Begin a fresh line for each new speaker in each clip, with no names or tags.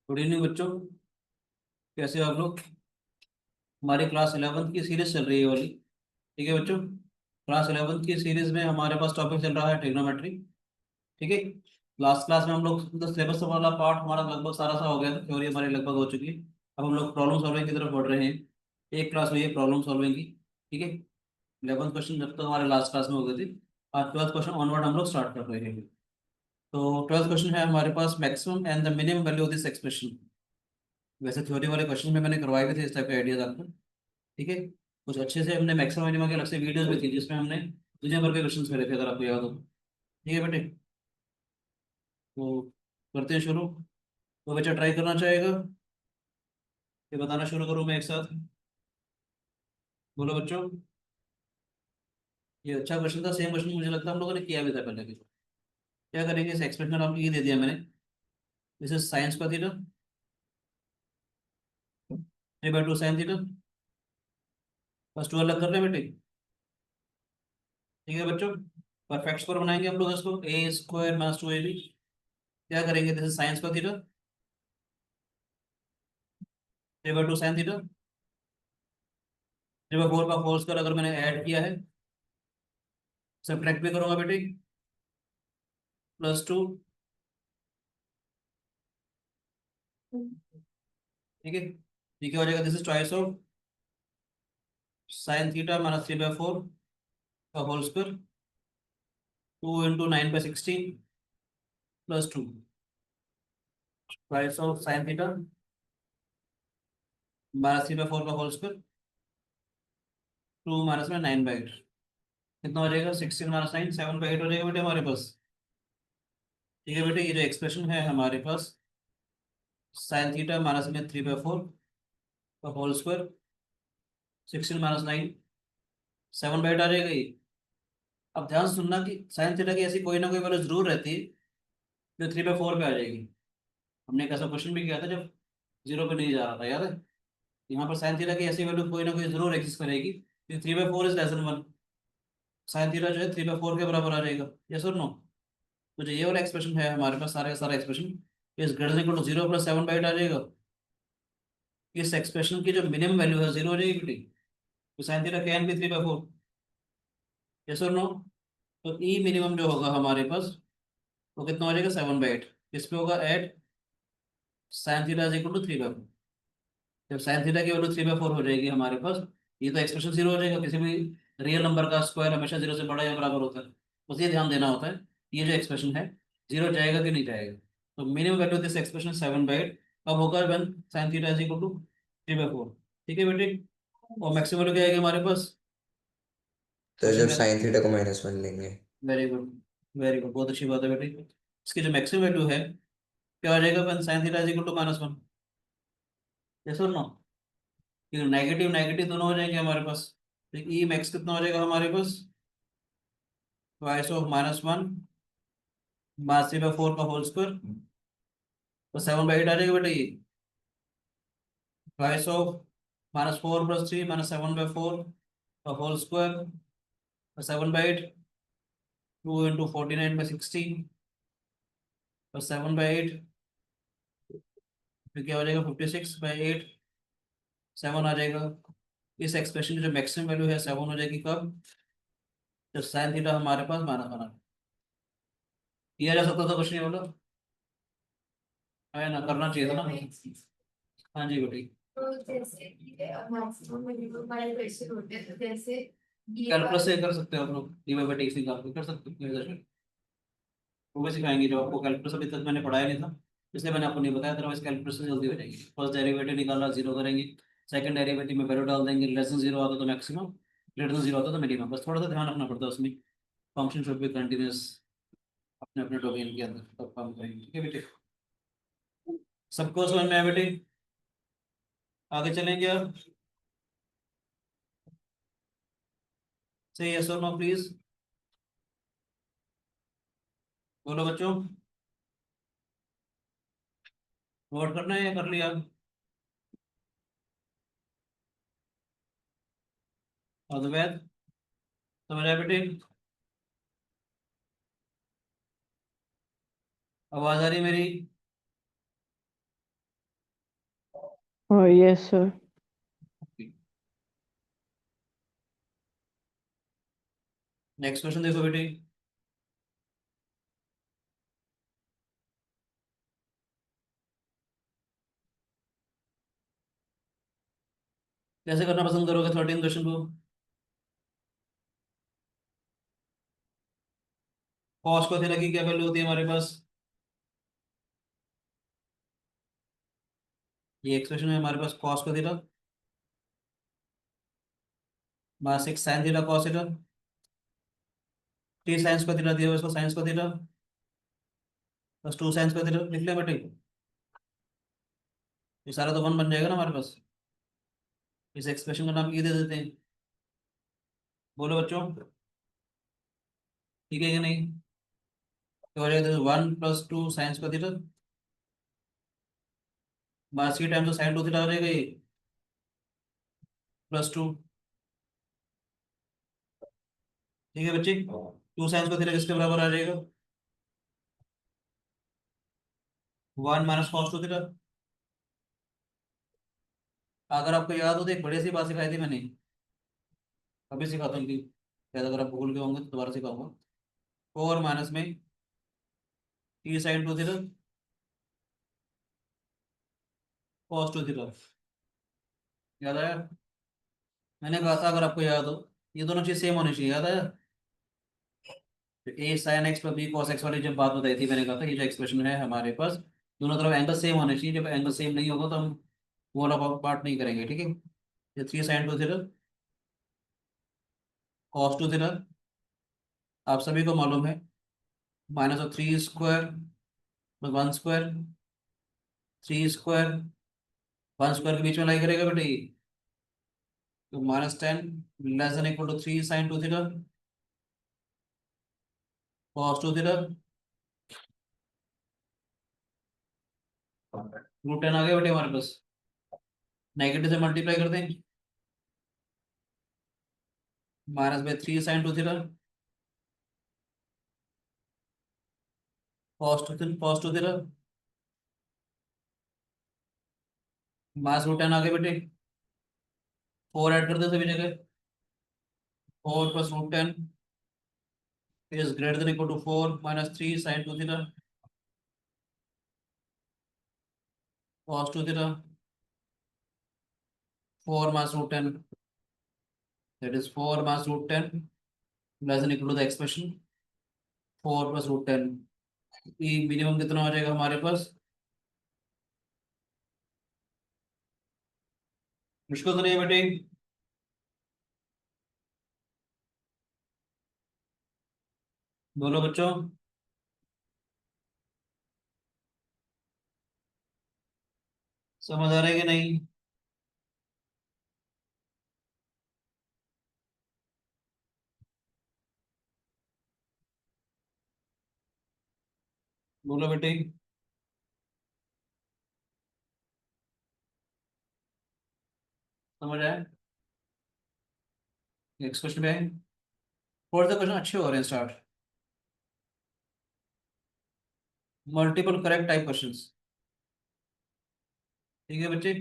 Good evening बच्चों। कैसे हो आप लोग? हमारी क्लास 11th की सीरीज चल रही है वाली। ठीक है बच्चों, क्लास 11th की सीरीज में हमारे पास टॉपिक चल रहा है ट्रिग्नोमेट्री। ठीक है। लास्ट क्लास में हम लोग सिलेबस वाला पार्ट हमारा लगभग सारा सा हो गया था, थ्योरी हमारी लगभग हो चुकी है। अब हम लोग प्रॉब्लम सॉल्विंग की तरफ बढ़ रहे हैं। एक क्लास हुई है प्रॉब्लम सॉल्विंग की। ठीक है। 11th क्वेश्चन जब तक हमारे लास्ट क्लास में हो गए थे, आज 12th क्वेश्चन ऑनवर्ड हम लोग स्टार्ट कर रहे हैं। तो 12th क्वेश्चन है हमारे पास, maximum and the minimum value of this expression. वैसे थ्योरी वाले क्वेश्चन में मैंने करवाए भी थे इस टाइप के आइडियाज आपको। ठीक है। कुछ अच्छे से हमने मैक्सिमम मिनिमम के अलग से वीडियोस भी थी जिसमें हमने दुनिया भर के क्वेश्चन करे थे, अगर आपको याद हो। ठीक है बेटे। तो करते हैं शुरू। तो बच्चा ट्राई करना चाहेगा? ये बताना शुरू करूँ मैं एक साथ? बोलो बच्चों। ये अच्छा क्वेश्चन था, सेम क्वेश्चन मुझे लगता है हम लोगों ने किया भी था पहले भी। क्या करेंगे, इस एक्सप्रेशन आपको ये दे दिया मैंने। दिस इज साइंस का theta, 3/2 sine theta. First two अलग कर रहे हैं बेटे। ठीक है बच्चों। परफेक्ट स्क्वायर बनाएंगे हम लोग इसको, ए स्क्वायर माइनस 2ab। क्या करेंगे, दिस इज साइंस का थीटा, 3/2 साइन थीटा। 3/4 का होल स्क्वायर अगर मैंने ऐड किया है, सब्ट्रैक्ट भी करूंगा बेटे, +2। ठीक है। ये क्या हो जाएगा, this is twice of sine theta minus 3/4 का whole square, 2 × 9/16 +2। Twice of sine theta minus 3/4 का होल स्क्वायर, 2 माइनस में 9/8। कितना हो जाएगा, 16 - 9 7/8 हो जाएगा बेटे हमारे पास। ठीक है बेटे, ये जो एक्सप्रेशन है हमारे पास, साइन थीटा माइनस में 3/4 का होल स्क्वायर, 16 - 9 7/8 आ जाएगा ये। अब ध्यान से सुनना कि साइन थीटा की ऐसी कोई ना कोई वैल्यू जरूर रहती है जो 3/4 पे आ जाएगी। हमने एक ऐसा क्वेश्चन भी किया था जब जीरो पे नहीं जा रहा था, याद है? यहाँ पर साइन थीटा की ऐसी वैल्यू कोई ना कोई जरूर एग्जिस्ट करेगी। 3/4 इज < साइन थीटा जो है 3/4 के बराबर आ जाएगा। यस और नो? तो जो ये वाला एक्सप्रेशन है हमारे पास, सारा का सारा एक्सप्रेशन इस ग्रेटर इक्वल टू 0 + 7/8 आ जाएगा। इस एक्सप्रेशन की जो मिनिमम वैल्यू है 0 हो जाएगी बेटी। तो sine theta can be 3/4। Yes और नो? तो ई मिनिमम जो होगा हमारे पास, वो कितना हो जाएगा, 7/8। किस पे होगा, at sine theta is equal to 3/4। जब साइन थीटा की वैल्यू 3/4 हो जाएगी हमारे पास, ये तो एक्सप्रेशन 0 हो जाएगा। किसी भी रियल नंबर का स्क्वायर हमेशा 0 से बड़ा या बराबर होता है। बस ये ध्यान देना होता है, ये जो एक्सप्रेशन है 0 जाएगा कि नहीं जाएगा। तो मिनिमम वैल्यू दिस एक्सप्रेशन 7/8 कब होगा, when sine theta is equal to 3/4। ठीक है बेटे। और मैक्सिमम वैल्यू क्या आएगी हमारे पास?
तो
क्वेश्चन
जब
क्या?
साइन थीटा को -1 लेंगे।
वेरी गुड, वेरी गुड, बहुत अच्छी बात है बेटे। इसकी जो मैक्सिमम वैल्यू है, क्या आ जाएगा, when sine theta is equal to -1। Yes और नो? ये नेगेटिव नेगेटिव दोनों हो जाएंगे हमारे पास। तो ई मैक्स कितना हो जाएगा हमारे पास, ट्वाइस ऑफ -1 3/4 का होल स्क्वायर, तो 7/8 आ जाएगा बेटा ये। ट्वाइस ऑफ -4 + 3 -7/4 का होल स्क्वायर, 7/8। 2 × 49/16 7/8, फिर क्या हो जाएगा, 56/8। 7 आ जाएगा। इस एक्सप्रेशन की जो मैक्सिमम वैल्यू है 7 हो जाएगी कब, जब साइन थीटा हमारे पास -1 किया जा सकता था, कुछ नहीं बोला है ना, करना चाहिए था ना। हाँ जी बेटी।
तो जैसे कि मैक्सिमम मिनिमम वाले क्वेश्चन होते हैं, तो जैसे ये
कैलकुलस
वाला।
से कर सकते हो आप लोग, डी सी कर सकते हो। वो भी सिखाएंगे, जो आपको कैलकुलस अभी तक मैंने पढ़ाया नहीं था, इसलिए मैंने आपको नहीं बताया। अदरवाइज कैलकुलस से जल्दी हो जाएगी। फर्स्ट डेरिवेटिव निकाला, जीरो करेंगे। सेकंड डेरिवेटिव में वैल्यू डाल देंगे, लेस देन जीरो आता तो मैक्सिमम, ग्रेटर देन जीरो आता तो मिनिमम। बस थोड़ा सा ध्यान रखना पड़ता है उसमें। फंक्शन शुड बी कंटिन्यूस अपने अपने डोमेन के अंदर, तब काम करेंगे। ठीक है बेटे, सबको समझ में आया बेटे? आगे चलेंगे अब। से यस और नो प्लीज, बोलो बच्चों। वोट करना है या कर लिया? अद्वैत, समझ आया बेटे? आवाज आ रही मेरी?
Oh, yes, sir.
Next question देखो बेटी। कैसे करना पसंद करोगे 13 क्वेश्चन को? कॉस को थीटा की क्या वैल्यू होती है हमारे पास? ये एक्सप्रेशन है हमारे पास, कॉस को theta minus 6 sine theta cos theta, T science को थीटा दिया हुआ है, इसको साइंस को थीटा प्लस 2 साइंस को थीटा लिख ले बेटे। ये सारा तो वन बन जाएगा ना हमारे पास। इस एक्सप्रेशन का नाम ये दे देते हैं। बोलो बच्चों, ठीक है कि नहीं? तो हो जाएगा 1 + 2 साइंस को थीटा माइनस की टाइम तो साइन 2 थीटा हो जाएगा ये +2। ठीक है बच्चे, 2 साइंस को थीटा किसके बराबर आ जाएगा? 1 - cos 2 थीटा। अगर आपको याद हो तो एक बढ़िया सी बात सिखाई थी मैंने, अभी सिखाता हूँ कि शायद अगर आप भूल गए होंगे तो दोबारा सिखाऊंगा। 4 माइनस में T sine 2 theta cos 2 theta. याद आया? मैंने कहा था अगर आपको याद हो ये दोनों चीज सेम होनी चाहिए, याद आया? A sine x plus B cos x वाली जब बात बताई थी मैंने कहा था ये जो एक्सप्रेशन है हमारे पास दोनों तरफ एंगल सेम होने चाहिए। जब एंगल सेम नहीं होगा तो हम वो वाला पार्ट नहीं करेंगे, ठीक है? ये 3 साइन 2 थीटा कॉस 2 थीटा आप सभी को मालूम है, -3² + 1² 3² 1² के बीच में लाई करेगा बेटे ये। तो -10 < 3 साइन 2 थीटा कॉस 2 थीटा √10 आ गया बेटे हमारे पास। नेगेटिव से मल्टीप्लाई कर दें, -3 साइन 2 थीटा कॉस 2 थीटा -√10 आ गए बेटे। 4 ऐड कर दे सभी जगह, 4 + √10 is greater than equal to 4 -3 sine 2 theta cos 2 theta 4 - √10 that is 4 - √10 less than equal to the expression 4 + √10। E minimum कितना हो जाएगा हमारे पास? मुश्किल तो नहीं है बेटे? बोलो बच्चों, समझ आ रहा है कि नहीं? बोलो बेटे, समझ आया? नेक्स्ट क्वेश्चन पे आए। और द क्वेश्चन अच्छे हो रहे हैं start. Multiple correct type questions, ठीक है बच्चे?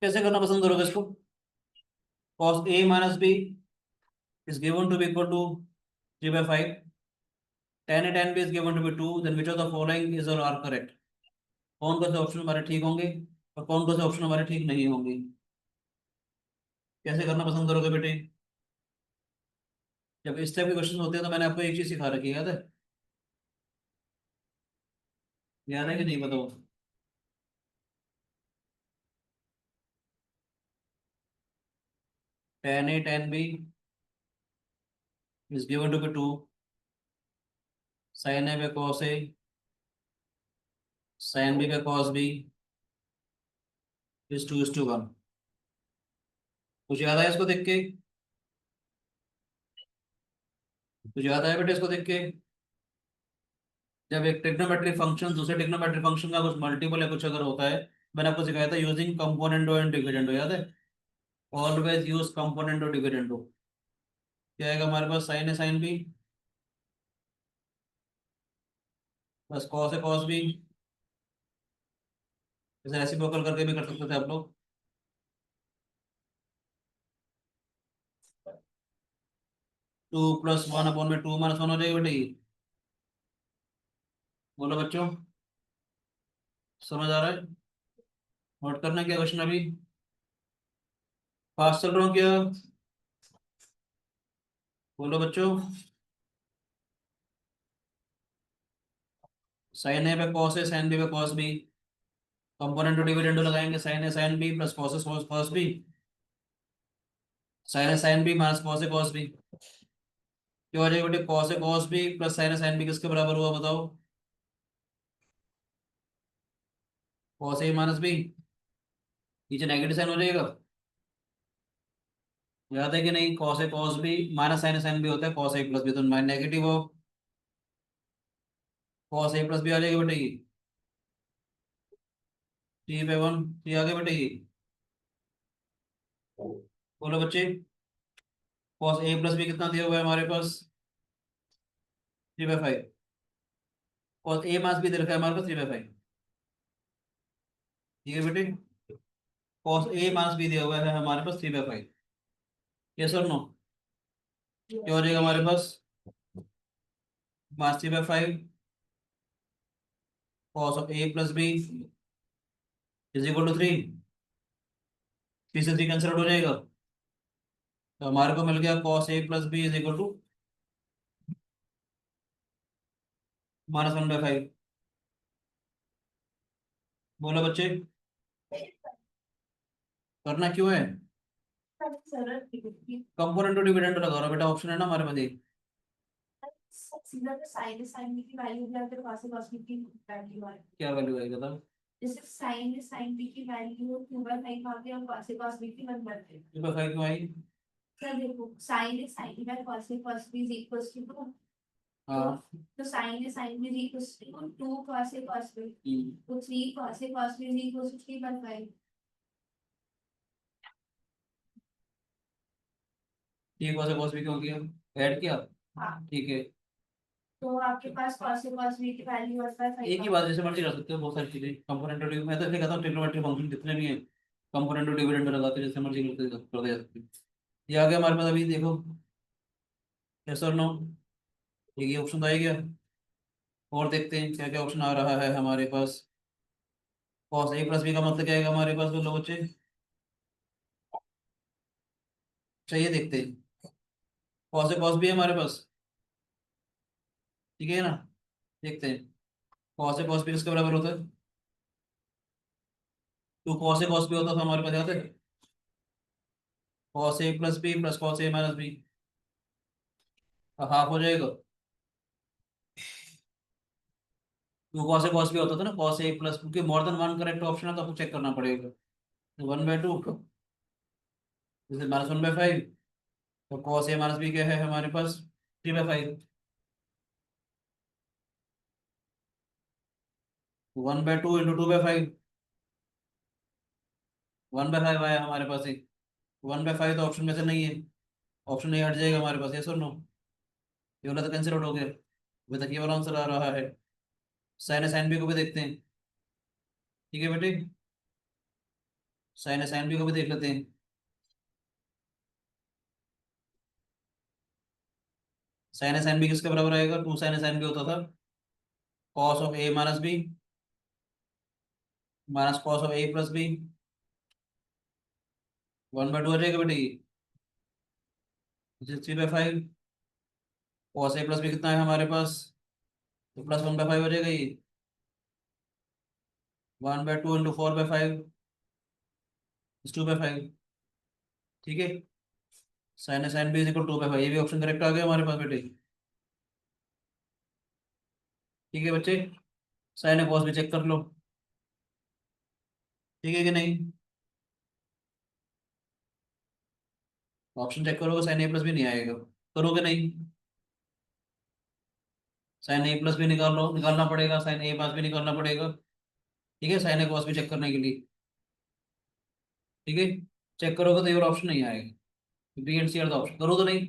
कैसे करना पसंद करोगे इसको? cos a - b is given to be equal to 3/5, tan a tan b is given to be 2, then which of the following is or are correct? कौन कौन से ऑप्शन हमारे ठीक होंगे और कौन कौन से ऑप्शन हमारे ठीक नहीं होंगे? कैसे करना पसंद करोगे बेटे? जब इस टाइप के क्वेश्चन होते हैं तो मैंने आपको एक चीज सिखा रखी है, याद है? याद है कि नहीं बताओ? tan a tan b is given to be 2, sin a by cos a sin b by cos b is 2:1। कुछ याद आया इसको देख के? कुछ याद आया बेटे इसको देख के? जब एक ट्रिग्नोमेट्रिक फंक्शन दूसरे ट्रिग्नोमेट्रिक फंक्शन का कुछ मल्टीपल या कुछ अगर होता है, मैंने आपको सिखाया था यूजिंग कंपोनेंडो एंड डिविडेंडो, याद है? Always use componendo dividendo. क्या आएगा हमारे पास? साइन है साइन बी बस कॉस है कॉस बी। जैसे रेसिप्रोकल करके भी कर सकते थे आप लोग। 2 + 1 में 2 - 1 हो जाएगी बेटे ये। बोलो बच्चों, समझ आ रहा है? नोट करना क्या क्वेश्चन अभी? पास चल रहा हूँ क्या? बोलो बच्चों। साइन ए पे कॉस है, साइन बी पे कॉस बी। कंपोनेंट डिविडेंडो लगाएंगे, sign A sine B plus cos है cos B. Sign A sine B minus cos है कॉस बी। क्यों आ जाएगा बेटे? कॉस है cos B plus sign A sine B किसके बराबर हुआ बताओ? Cos A minus B. नीचे नेगेटिव साइन हो जाएगा। याद है कि नहीं? Cos A cos B minus sign A sine B होता है कॉस ए प्लस बी, तो नेगेटिव हो। कॉस ए प्लस बी आ जाएगा बेटे ये। 3/1 ये आ गया बेटे ये। बोलो बच्चे। कॉस ए प्लस बी कितना दिया हुआ है हमारे पास? 3/5। कॉस ए माइनस बी दे रखा है हमारे पास 3/5। ठीक है बेटे। कॉस ए माइनस बी दिया हुआ है हमारे पास 3/5। यस और नो? क्या हो जाएगा हमारे पास? Minus 3/5 cos of A plus B is equal to 3। Three से 3 कैंसिल आउट हो जाएगा, तो हमारे को मिल गया cos A plus B is equal to -1/5। बोलो बच्चे, करना क्यों है?
सरल दिखती
कंपोनेंट डिविडेंड लगा रहा बेटा, ऑप्शन है ना हमारे पास एक।
सीधा तो साइन साइन की वैल्यू भी अगर पास पास की वैल्यू है,
क्या वैल्यू आएगा था?
जैसे साइन बी की वैल्यू 2/5 आके हम पास बी की 1 करते हैं।
3/5 क्यों आई?
सर देखो sine by pass B is equals to 2, तो
हाँ।
Sine B is equals to 2 pass B, तो 3 pass B is equals to 3/5।
ठीक है, cos बी क्यों किया? ऐड किया।
हाँ,
ठीक है।
तो आपके पास पास बी की वैल्यू 1/5
एक ही बात जैसे मर्जी कर सकते हो, बहुत सारी चीजें कंपोनेंट मैं तो ऐसे कहता हूँ ट्रिग्नोमेट्रिक फंक्शन जितने भी हैं कंपोनेंट डिविडेंड लगाते हैं, जैसे मर्जी करते कर दे सकते हैं। ये आ गया हमारे पास अभी देखो। यस और नो? ये ऑप्शन तो आ ही गया। और देखते हैं क्या क्या ऑप्शन आ रहा है हमारे पास। कॉस ए प्लस बी का मतलब क्या है हमारे पास बोलो बच्चे? चाहिए देखते हैं। कॉस ए कॉस बी है हमारे पास। ठीक है ना? देखते हैं। कॉस ए कॉस बी किसके बराबर होता है? तो कॉस ए कॉस बी होता था हमारे पास, याद है? Cos A plus B plus cos A minus B, half हो जाएगा। तो कॉस ए कॉस बी होता था ना कॉस ए प्लस, क्योंकि more than one correct option है तो आपको चेक करना पड़ेगा। 1/2 जैसे -1/5, तो कॉस ए माइनस बी क्या है हमारे पास? 3/5। 1/2 इंटू 2/5, 1/5 आया हमारे पास एक। 1/5 तो ऑप्शन में से नहीं है, ऑप्शन नहीं हट जाएगा हमारे पास, यस और नो? ये वाला तो कैंसिल आउट हो गया, अभी तक ये वाला आंसर आ रहा है। साइन ए साइन बी को भी देखते हैं। ठीक है बेटे, साइन ए साइन बी को भी देख लेते हैं। साइन ए साइन बी किसके बराबर आएगा? 2 साइन ए साइन बी होता था cos of A minus B minus cos of A plus B. 1/2 हो जाएगा बेटे ये। 3/5 कॉस ए प्लस बी कितना है हमारे पास? तो +1/5 हो जाएगा ये। 1/2 इंटू 4/5 2/5। ठीक है। Sine A sine B is equal 2/5, ये भी ऑप्शन करेक्ट आ गया हमारे पास बेटे। ठीक है बच्चे, साइन ए कॉस भी चेक कर लो। ठीक है कि नहीं? ऑप्शन चेक करोगे साइन ए प्लस भी नहीं आएगा, करोगे नहीं? साइन ए प्लस भी निकालना पड़ेगा, साइन ए पास भी निकालना पड़ेगा। ठीक है, साइन ए कॉस भी चेक करने के लिए। ठीक है, चेक करोगे तो ये ऑप्शन नहीं आएगा, B and C are the option. करो तो नहीं,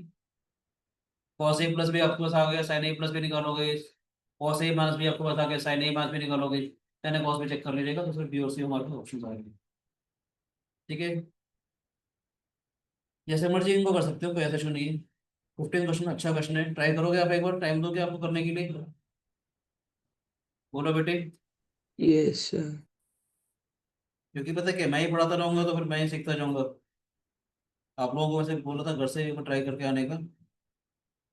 कॉस ए प्लस भी आपके पास आ गया, साइन ए प्लस भी निकालोगे, कॉस ए माइनस भी आपके पास आ गया, साइन ए माइनस भी निकालोगे, साइन ए कॉस भी चेक कर लीजिएगा, तो सिर्फ बी और सी हमारे पास ऑप्शन आएंगे। ठीक है, जैसे मर्जी इनको कर सकते हो, कोई ऐसा इशू नहीं है। 15 क्वेश्चन अच्छा क्वेश्चन है, ट्राई करोगे आप? एक बार टाइम दोगे आपको करने के लिए? बोलो बेटे।
Yes sir.
क्योंकि पता है क्या, मैं ही पढ़ाता रहूंगा तो फिर मैं ही सीखता जाऊंगा। आप लोगों को वैसे बोला था घर से एक बार ट्राई करके आने का।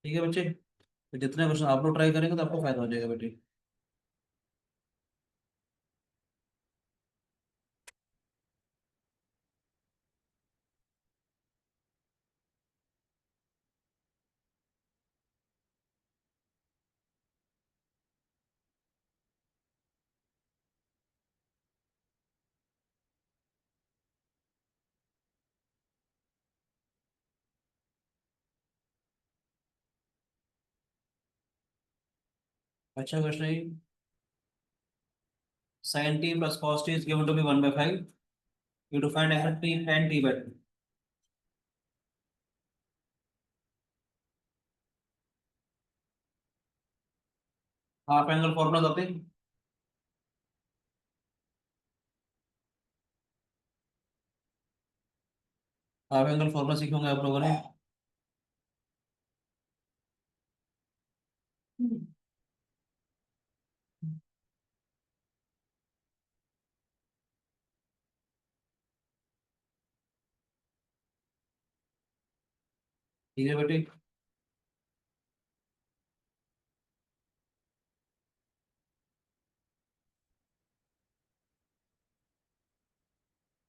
ठीक है बच्चे, तो जितने क्वेश्चन आप लोग ट्राई करेंगे तो आपको फायदा हो जाएगा बेटे। अच्छा क्वेश्चन है। Sine T plus cos T is given to be 1/5। You to find angle T tan t/2। Half angle formula बताते हैं। हाफ एंगल फॉर्मूला सीखे होंगे आप लोगों ने। ठीक है बेटे,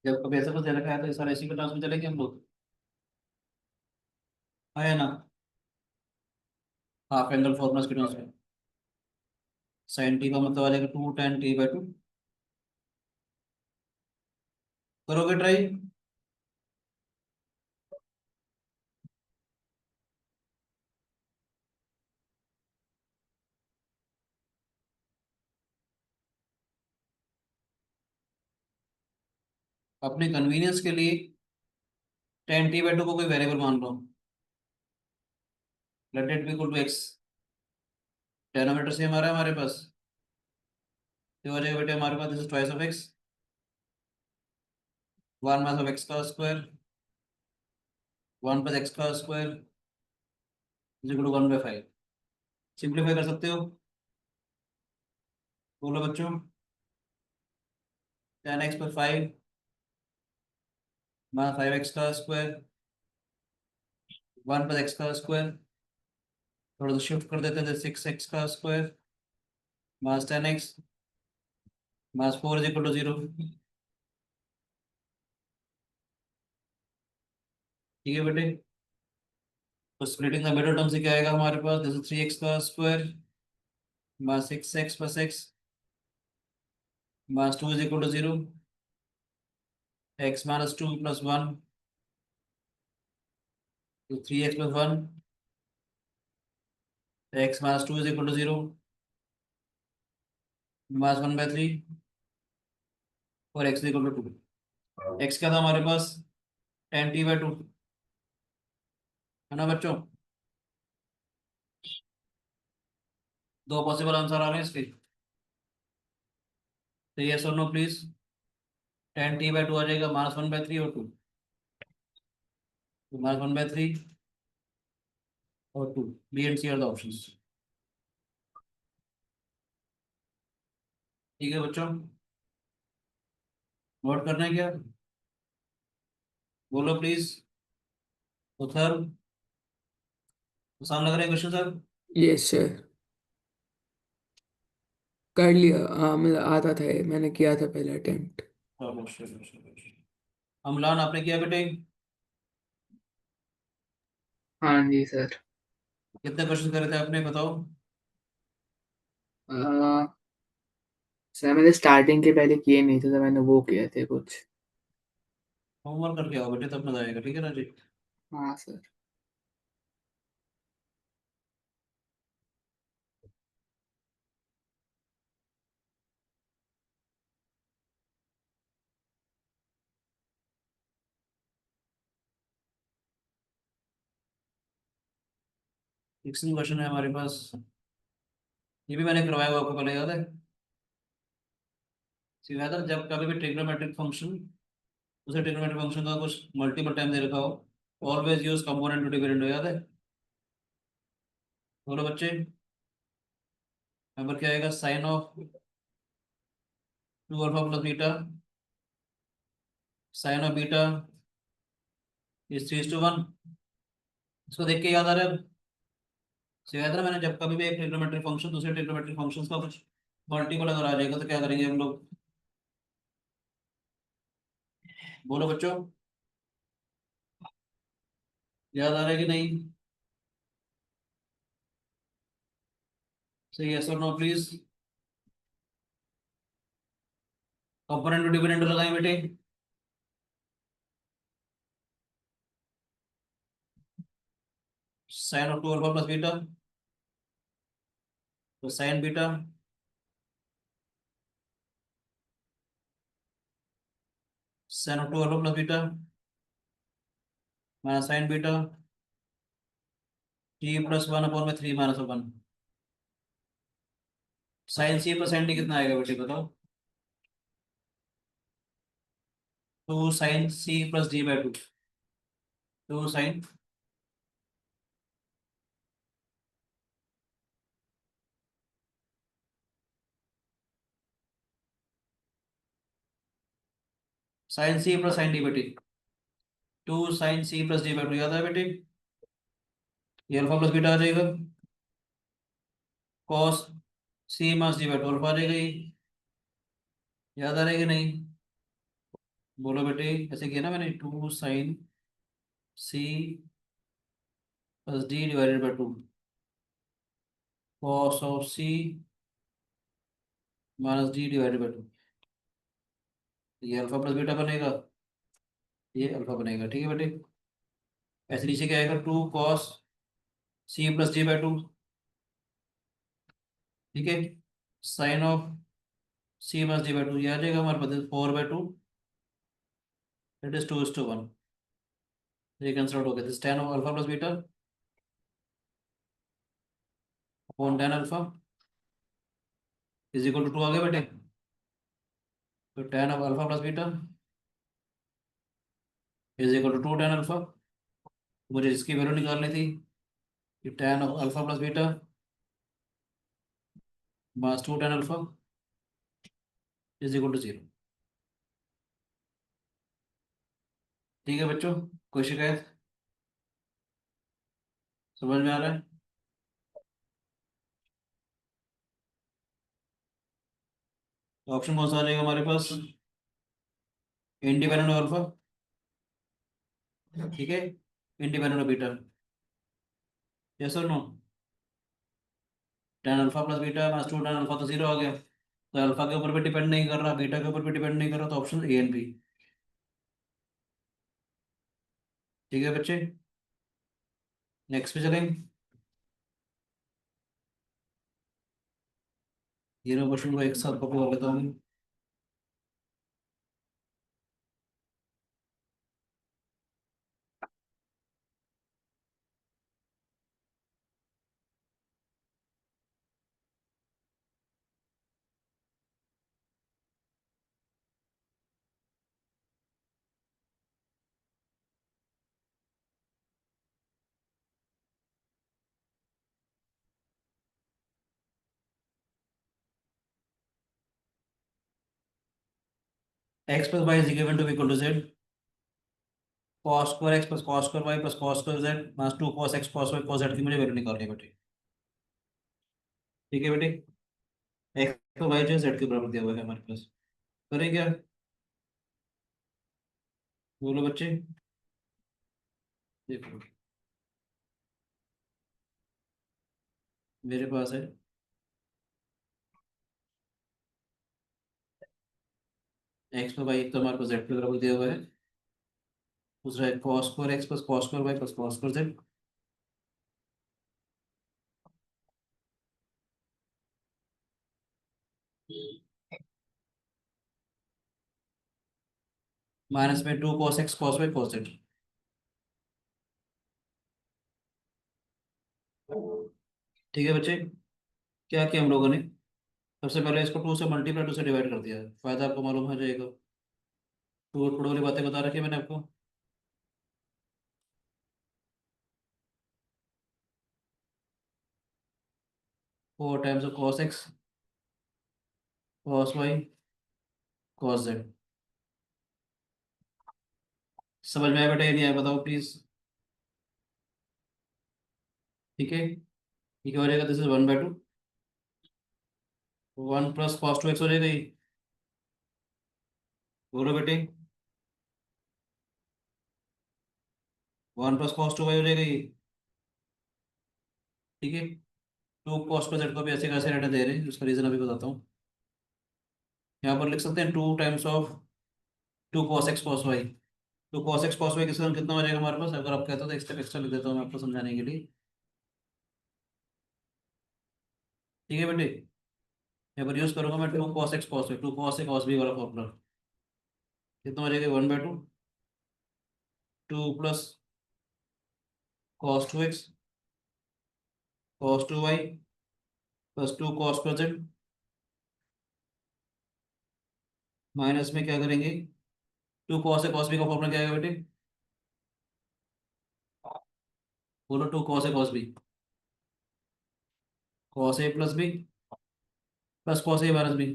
जब कभी ऐसा कुछ दे रखा है तो इस सारे इसी के टर्म्स में चलेंगे हम लोग, है ना? हाफ एंगल फॉर्मूला के टर्म्स में साइन टी का मतलब आ जाएगा 2 tan t/2। करोगे ट्राई? अपने कन्वीनियंस के लिए tan t/2 को कोई वेरिएबल मान लो। Let it be equal to x. Denominator same आ रहा है हमारे पास, तो हो जाएगा बेटे हमारे पास this is twice of x, 1 - x² 1 + x² is equal to 1/5। Simplify कर सकते हो? बोलो बच्चों। tan x/5 -5 x² 1 + x²। थोड़ा सा शिफ्ट कर देते हैं, 6 x² -10 x -4 is equal to 0। ठीक है बेटे, तो स्प्लिटिंग द मिडल टर्म से क्या आएगा हमारे पास, जैसे 3 x² -6 x + x -2 is equal to 0। x -2 + 1, तो 3x + 1, x -2 is equal to 0 -1/3 और x is equal to 2। x क्या था हमारे पास, tan t/2, है ना बच्चों? दो पॉसिबल आंसर आ रहे हैं इसके, तो यस और नो प्लीज। tan t/2 आ जाएगा -1/3 और 2, तो -1/3 और 2, B and C are the options. ठीक है बच्चों, नोट करना है क्या? बोलो प्लीज। उत्तर आसान लग रहे हैं क्वेश्चन सर?
Yes sir. कर लिया, हाँ मतलब आता था ये, मैंने किया था पहला अटेम्प्ट।
अमलान आपने किया बेटे?
हाँ जी सर।
कितने क्वेश्चन करे थे आपने, बताओ?
अ, सर मैंने स्टार्टिंग के पहले किए नहीं थे, तो मैंने वो किए थे कुछ।
होमवर्क करके आओ बेटे, तब मजा आएगा। ठीक है ना जी?
हाँ सर।
फिक्सिंग क्वेश्चन है हमारे पास, ये भी मैंने करवाया हुआ आपको पहले, याद है? सिवाय जब कभी भी ट्रिग्नोमेट्रिक फंक्शन, उसे ट्रिग्नोमेट्रिक फंक्शन का कुछ मल्टीपल टाइम दे रखा हो, always use component to dividend, याद है? बोलो बच्चे, नंबर क्या आएगा? Sine of 2 alpha plus beta, sine of beta is 3:1। इसको देख के याद आ रहा है? सिवाय मैंने जब कभी भी एक ट्रिग्नोमेट्रिक फंक्शन दूसरे ट्रिग्नोमेट्रिक फंक्शंस का कुछ मल्टीपल अगर आ जाएगा तो क्या करेंगे हम लोग? बोलो बच्चों, याद आ रहा है कि नहीं? सही, यस और no please. Component to dividend लगाएं बेटे। Sine of 2 alpha plus beta, तो sine beta sine of 2 alpha plus beta minus sine beta t plus 1/3 -1। Sine C plus sine D कितना आएगा बेटे बताओ? 2 sin c + d/2, 2 sin sin c + sin d बेटे, 2 sin c + d/2, याद है बेटे? ये अल्फा प्लस बीटा आ जाएगा, cos c - d/2 अल्फा आ जाएगा ये, याद आ रहेगा नहीं? बोलो बेटे, ऐसे किया ना मैंने, 2 sin c + d/2, cos of c - d/2, ये अल्फा प्लस बीटा बनेगा, ये अल्फा बनेगा, ठीक है बेटे? ऐसे नीचे क्या आएगा? 2 cos c + d/2, ठीक है? साइन ऑफ c + d/2, ये आ जाएगा हमारे पास 4/2, इट इज 2:1। ये कैंसिल आउट हो गया, this tan of alpha plus beta upon tan alpha is equal to 2 आ गया बेटे। तो tan of alpha plus beta is equal to 2 tan alpha. मुझे इसकी वैल्यू निकालनी थी कि tan of alpha plus beta minus 2 tan alpha is equal to 0। ठीक है बच्चों, कोई शिकायत? समझ में आ रहा है? तो ऑप्शन कौन सा आ जाएगा हमारे पास? इंडिपेंडेंट ऑफ अल्फा, ठीक है, इंडिपेंडेंट ऑफ बीटा, यस और no? tan alpha plus beta minus 2 tan alpha तो 0 आ गया, तो अल्फा के ऊपर भी डिपेंड नहीं कर रहा, बीटा के ऊपर भी डिपेंड नहीं कर रहा, तो ऑप्शन ए एंड बी। ठीक है बच्चे, नेक्स्ट पे चलेंगे। ये क्वेश्चन को एक साथ कॉपी कर लेता हूँ। x + y is equal to z, cos square x + cos square y + cos square z minus 2 cos x cos y cos z की मुझे वैल्यू निकालनी है बेटे। ठीक है बेटे, x तो y जो है z के बराबर दिया हुआ है हमारे पास, करें क्या? बोलो बच्चे, देखो मेरे पास है x + y, तो हमारे पास z के बराबर दिया हुआ है, दूसरा है cos square x + cos square y + cos square z, minus में 2 cos x cos y cos z। ठीक है बच्चे, क्या किया हम लोगों ने? सबसे पहले इसको 2 से मल्टीप्लाई 2 से डिवाइड कर दिया, फायदा आपको मालूम हो जाएगा। टू और वाली बातें बता रखी है मैंने आपको। 4 times of cos x cos y cos z. समझ में आया बेटा, ये नहीं आया बताओ प्लीज। ठीक है, ये क्या हो जाएगा? This is 1/2। 1 + cos 2x हो जाएगा ये। बोलो बेटे, 1 + cos 2y हो जाएगा ये। ठीक है, 2 cos/z को भी ऐसे कैसे रहने दे रहे हैं, उसका रीजन अभी बताता हूँ। यहाँ पर लिख सकते हैं 2 times of 2 cos x cos y। तो cos x cos y किसका कितना हो जाएगा हमारे पास? अगर आप कहते हो तो एक स्टेप एक्स्ट्रा लिख देता हूँ मैं आपको समझाने के लिए। ठीक है बेटे, यहाँ पर यूज करूंगा मैं 2 cos x cos y, 2 cos a cos b वाला फॉर्मूला। कितना हो जाएगा? 1/2 2 + cos 2x cos 2y +2 cos/z। Minus में क्या करेंगे? 2 cos a cos b का फॉर्मूला क्या है बेटे? बोलो, 2 cos a cos b cos a + b +cos a - b।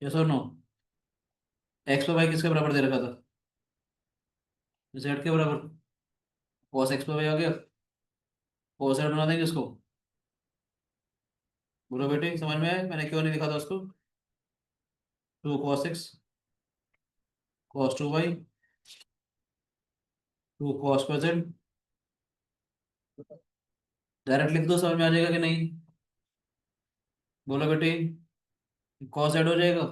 Yes और नो? एक्स पर वाई किसके बराबर दे रखा था? जेड के बराबर। cos x पर वाई आ गया, cos z बना देंगे इसको। बोलो बेटे, समझ में आया मैंने क्यों नहीं लिखा था उसको? 2 cos x cos 2y 2 cos/z। Direct लिख दो, समझ में आ जाएगा कि नहीं? बोलो बेटे, cos z हो जाएगा।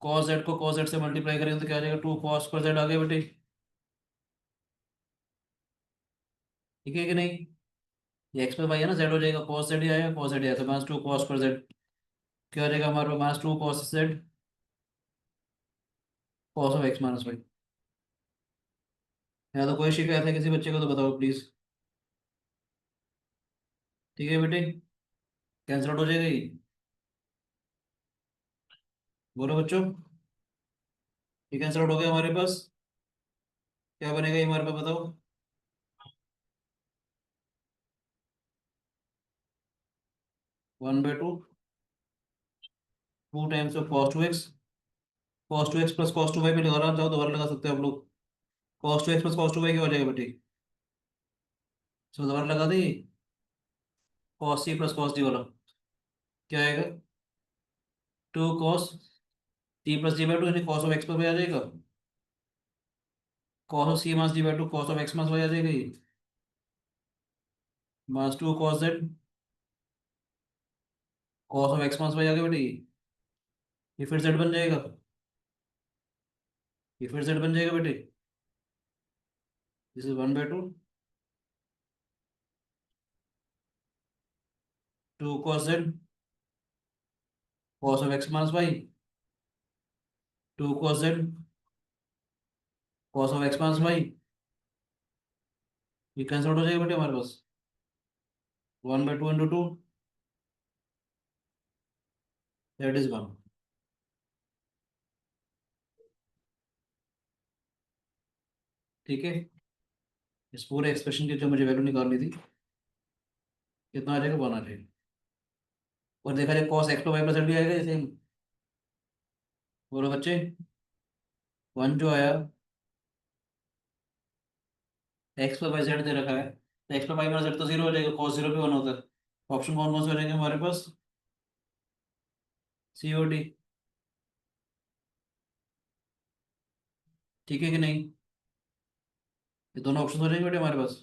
cos z को cos z से मल्टीप्लाई करेंगे तो क्या आ जाएगा? 2 cos/z आ गया बेटे। ठीक है कि नहीं? ये एक्स पर वाई है ना, जेड हो जाएगा, cos z ही आया cos z ही आया, तो -2 cos/z क्या हो जाएगा हमारे पास? -2 cos z cos of x - y। या तो कोई शिकायत है किसी बच्चे को तो बताओ प्लीज। ठीक है बेटे, कैंसिल आउट हो जाएगा ये। बोलो बच्चों, ये कैंसिल आउट हो गया हमारे पास। क्या बनेगा ये हमारे पास बताओ? 1/2 2 times of cos 2x +cos 2y में लगाना चाहो दोबारा लगा सकते हो आप लोग। cos 2x +cos 2y क्या हो जाएगा बेटे? इसमें दोबारा लगा दे। cos c +cos d वाला क्या आएगा? 2 cos c + d/2 यानी cos ऑफ x पर आ जाएगा। cos of c - d/2 cos of x - y आ जाएगा ये। -2 cos z cos of x - y आ गया बेटे ये फिर z बन जाएगा। ये फिर z बन जाएगा बेटे। This is 1/2 2 cos z cos of x - y 2 cos z cos of x - y। ये कैंसिल आउट हो जाएगा बेटे हमारे पास। 1/2 × 2 दैट इज 1। ठीक है, इस पूरे एक्सप्रेशन की जो मुझे वैल्यू निकालनी थी, कितना आ जाएगा? 1 आ जाएगा। और देखा जाए cos x + y + z भी आएगा ये सेम। बोलो बच्चे, 1 जो आया, x + y z दे रखा है, तो x + y - z तो 0 हो जाएगा, cos 0 भी 1 होता है। ऑप्शन कौन कौन से हो जाएंगे हमारे पास? सी और डी। ठीक है कि नहीं? ये दोनों ऑप्शन हो जाएंगे बेटे हमारे पास।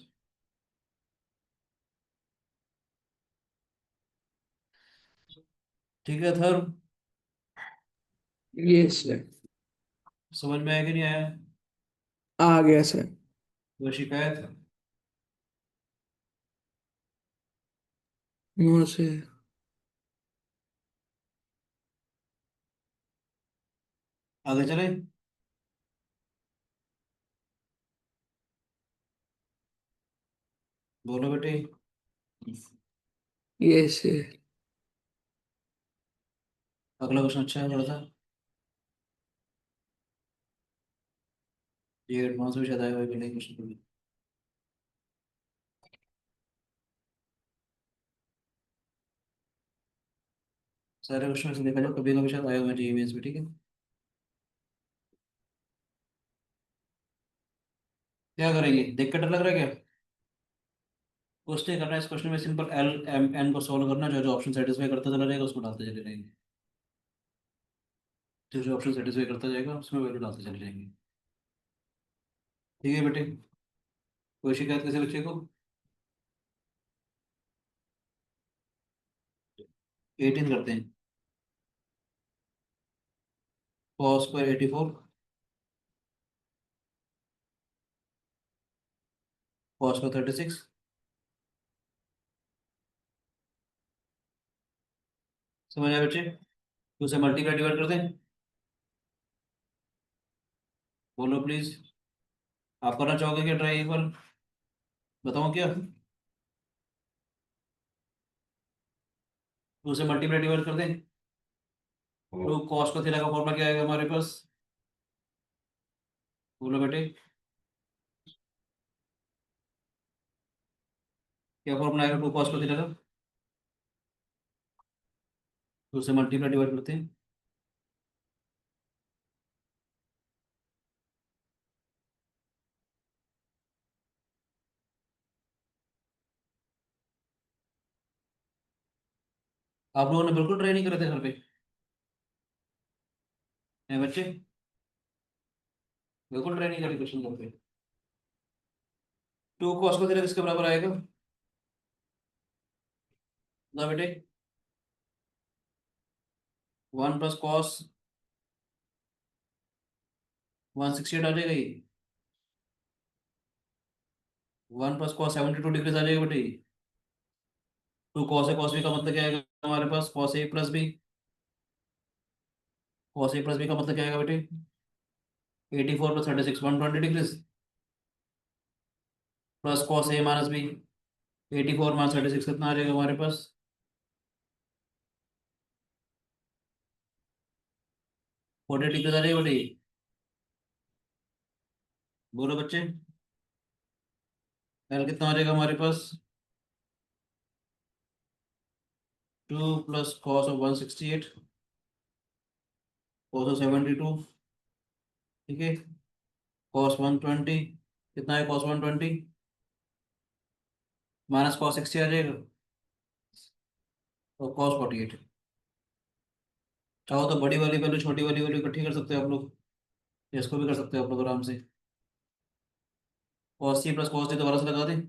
ठीक है सर,
ये सर,
समझ में आया कि नहीं आया?
आ गया सर।
कोई शिकायत?
No sir.
आगे चले। बोलो बेटे।
यस।
अगला क्वेश्चन अच्छा है थोड़ा सा, ये एडवांस में शायद आया हुआ है क्वेश्चन। सारे क्वेश्चन से देखा जाए कभी कभी शायद आए हुए हैं जीएमएस में, ठीक है। क्या करेंगे, देख के डर लग रहा है क्या? कुछ नहीं करना है इस क्वेश्चन में, सिंपल एल एम एन को सॉल्व करना, जो जो ऑप्शन सेटिस्फाई करता चला जाएगा उसको डालते चले जाएंगे, जो जो ऑप्शन सेटिस्फाई करता जाएगा उसमें वैल्यू डालते चले जाएंगे। ठीक है बेटे, कोई शिकायत किसी बच्चे को? 18 करते हैं, कॉस स्क्वायर 84, कॉस स्क्वायर 36, समझ आया बच्चे? तो उसे मल्टीप्लाई डिवाइड कर दें, बोलो प्लीज। आप करना चाहोगे क्या ट्राई एक बार, बताओ क्या? तो उसे मल्टीप्लाई डिवाइड कर दें, तो कॉस का थीटा का फॉर्मूला क्या आएगा हमारे पास, बोलो बेटे। क्या फॉर्मूला आएगा टू कॉस का थीटा का? तो उसे मल्टीप्लाई डिवाइड करते हैं, आप लोगों ने बिल्कुल ट्राई नहीं करे थे घर पे, हैं बच्चे? बिल्कुल ट्राई नहीं करी क्वेश्चन घर पे। टू कॉस का थीटा किसके बराबर आएगा, ना बेटे? 1 + cos 168 आ जाएगा ये, 1 + cos 72 डिग्रीज आ जाएगा बेटे। Two cos A cos B का मतलब क्या आएगा हमारे पास, cos a + b, cos a + b का मतलब क्या आएगा बेटे, 84 + 36 120 degrees, plus cos a - b, 84 - 36 कितना आ जाएगा हमारे पास, 40 डिग्रीज आ जाएगा बेटे। बोलो बच्चे, एल कितना आ जाएगा हमारे पास, 2 + cos 168, cos 72, ठीक है, cos 120, कितना है cos 120, -cos 60 आ जाएगा, और cos 48। चाहो तो बड़ी वाली वैल्यू छोटी वाली वैल्यू इकट्ठी कर सकते हो आप लोग, या इसको भी कर सकते हो आप लोग आराम से। cos c + cos d दोबारा से लगा दें,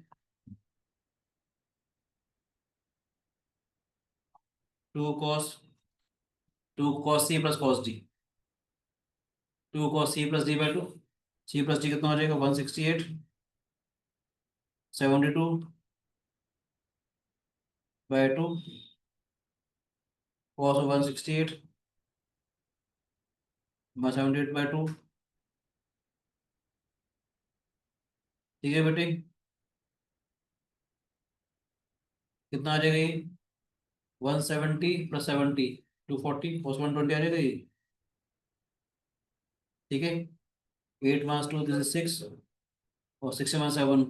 2 cos c + cos d, 2 cos c + d/2, c + d कितना हो जाएगा, 168, 72/2, cos 168 78/2, ठीक है बेटे। कितना आ जाएगा ये, 170 + 70, 240, cos 120 आ जाएगा ये, ठीक है। 8 - 2 दिस इज 6, और 6 - 7,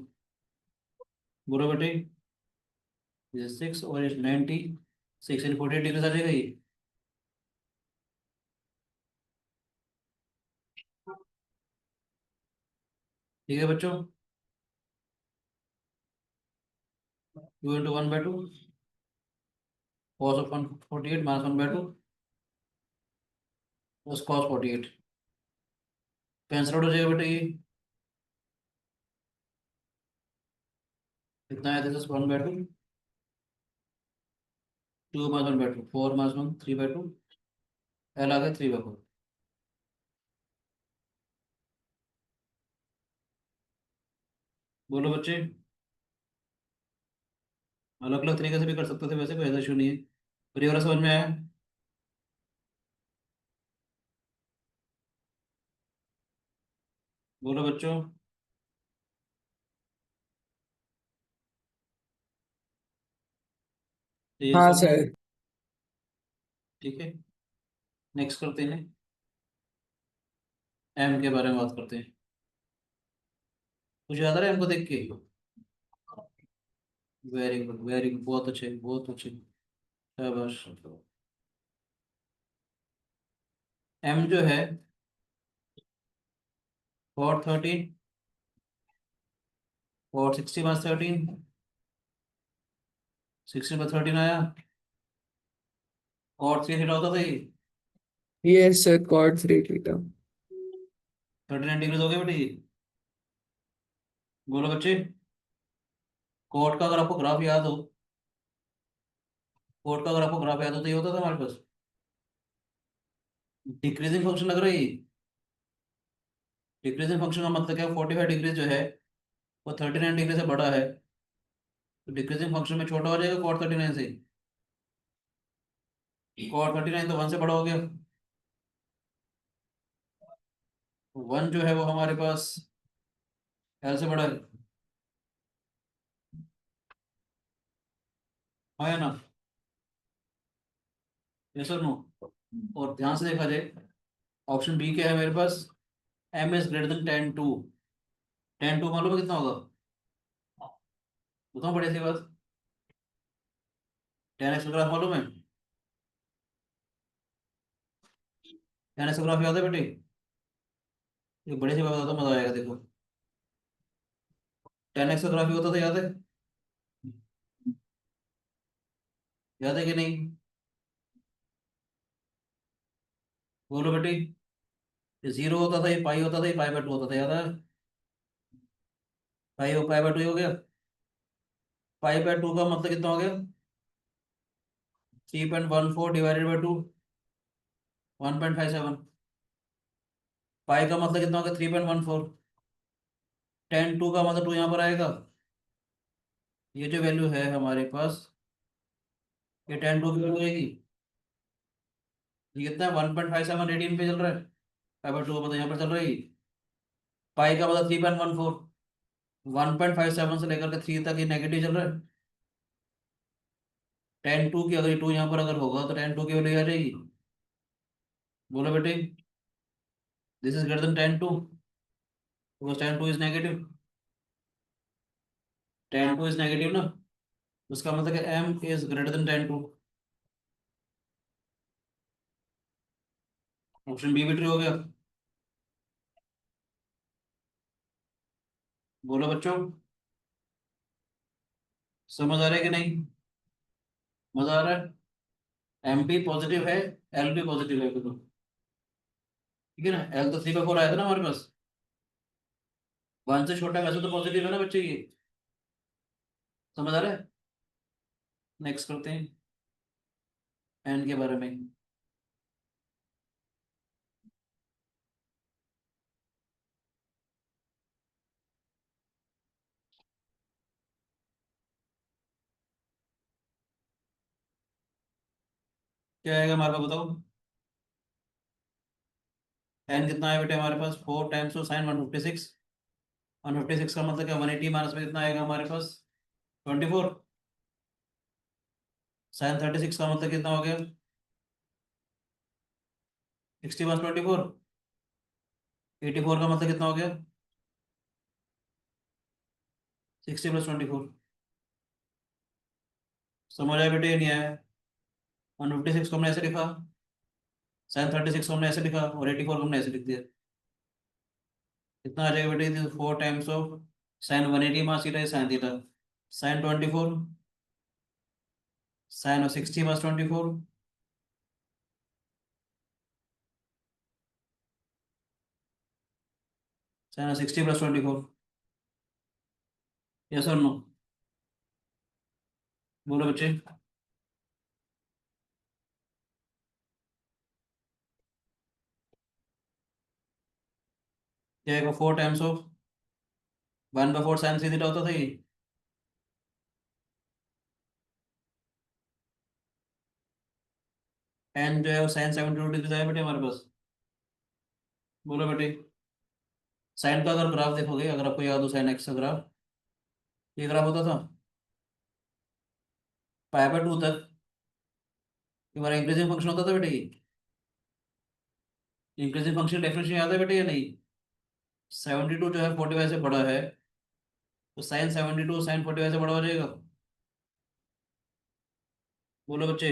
बोलो बेटे, दिस इज 6 और 90, 6 × 48 डिग्री आ जाएगा ये, ठीक है बच्चों। 2 × 1/2, cos 148 -1/2, बस cos 48, कैंसल आउट हो जाएगा बेटा ये, कितना है, दिस इज 1/2, 2 - 1/2, 4 - 1 3/2, एल आ गया 3/4। बोलो बच्चे, अलग अलग तरीके से भी कर सकते थे वैसे, कोई ऐसा इशू नहीं है, पर ये वाला समझ में आया? बोलो बच्चों। तो ये
हाँ
सब
सर।
ठीक है। नेक्स्ट करते हैं, एम के बारे में बात करते हैं। कुछ याद आ रहा है एम को देख के? वेरी गुड, बहुत अच्छे बहुत अच्छे, शाबाश। एम जो है, 413 और 60 + 13, 16/13 आया, और 3 थीटा होता था ये।
ये सर कॉर्ड 3 थीटा।
39 डिग्री हो गए बेटे ये। बोलो बच्चे, कोट का अगर आपको ग्राफ याद हो, कोट का अगर आपको ग्राफ याद हो तो ये होता था हमारे पास, डिक्रीजिंग फंक्शन लग रहा है ये। डिक्रीजिंग फंक्शन का मतलब क्या है, 45 डिग्री जो है वो 39 डिग्री से बड़ा है, तो डिक्रीजिंग फंक्शन में छोटा हो जाएगा कॉट 39 से। कॉट 39 तो 1 से बड़ा हो गया। 1 जो है वो हमारे पास एल से बड़ा है, हाँ या ना? यस और नो? और ध्यान से देखा जाए, ऑप्शन बी क्या है मेरे पास, एम इज ग्रेटर देन 10 2। 10 2 मालूम है कितना होगा? बताओ बड़ी सी बात, 10x का ग्राफ मालूम है? 10x का ग्राफ याद है बेटे? ये बड़ी सी बात बताता हूँ, मजा आएगा देखो। 10x का ग्राफ ही होता था, याद है? याद है कि नहीं? बोलो बेटे। ये 0 होता था, ये पाई होता था, ये पाई/2 होता था, याद है? पाई/2 हो गया। पाई/2 का मतलब कितना हो गया? 3.14 ÷ 2, 1.57। पाई का मतलब कितना हो गया? 3.14। 10 2 का मतलब 2 यहाँ पर आएगा। ये जो वैल्यू है हमारे पास, ये 10 2 की वैल्यू आएगी। ये कितना है? 1.57 रेडियन पे चल रहा है। पाई/2 का मतलब यहाँ पर चल रहा है ये। पाई का मतलब 3.14, 1.57 से लेकर के 3 तक ये नेगेटिव चल रहा है। 10 2 की अगर 2 यहाँ पर अगर होगा तो 10 2 की वैल्यू आ जाएगी। बोलो बेटे, this is greater than 10 2, because 10 2 is negative. 10 2 is negative ना, उसका मतलब है M is greater than 10 2। Option B भी ट्रू हो गया। बोलो बच्चों, समझ आ रहा है कि नहीं? मजा आ रहा है? एम भी पॉजिटिव है, एल भी पॉजिटिव है बिल्कुल, ठीक है ना? एल तो 3/4 आया था ना हमारे पास, 1 से छोटा है, वैसे तो पॉजिटिव है ना बच्चे ये। समझ आ रहा है? नेक्स्ट करते हैं एन के बारे में। क्या आएगा हमारे पास, बताओ? एन कितना है बेटे हमारे पास? 4 × sin 156। 156 का मतलब क्या, 180 माइनस में कितना आएगा हमारे पास? 24। sin 36 का मतलब कितना हो गया? 60 + 24। 84 का मतलब कितना हो गया? 60 + 24। समझ आया बेटे, ये नहीं आया? 156 को हमने ऐसे लिखा, sin 36 को हमने ऐसे लिखा, और 84 को हमने ऐसे लिख दिया। कितना आ जाएगा बेटे? 4 times of sin 180 mass theta sine theta, sin 24, sin 60 + 24, sin 60 + 24। Yes और नो? बोलो बच्चे। क्या आएगा? 4 टाइम्स ऑफ 1/4 sin 3 थीटा होता था ये। एन जो है वो sin 72 डिग्री आया बेटे हमारे पास। बोलो बेटे, साइन का अगर ग्राफ देखोगे, अगर आपको याद हो साइन एक्स का ग्राफ, ये ग्राफ होता था। पाई बाय 2 तक हमारा इंक्रीजिंग फंक्शन होता था बेटे। इंक्रीजिंग फंक्शन डेफिनेशन याद है बेटे या नहीं? 72 जो है 45 से बड़ा है, तो साइन 72 साइन 45 से बड़ा हो जाएगा। बोलो बच्चे।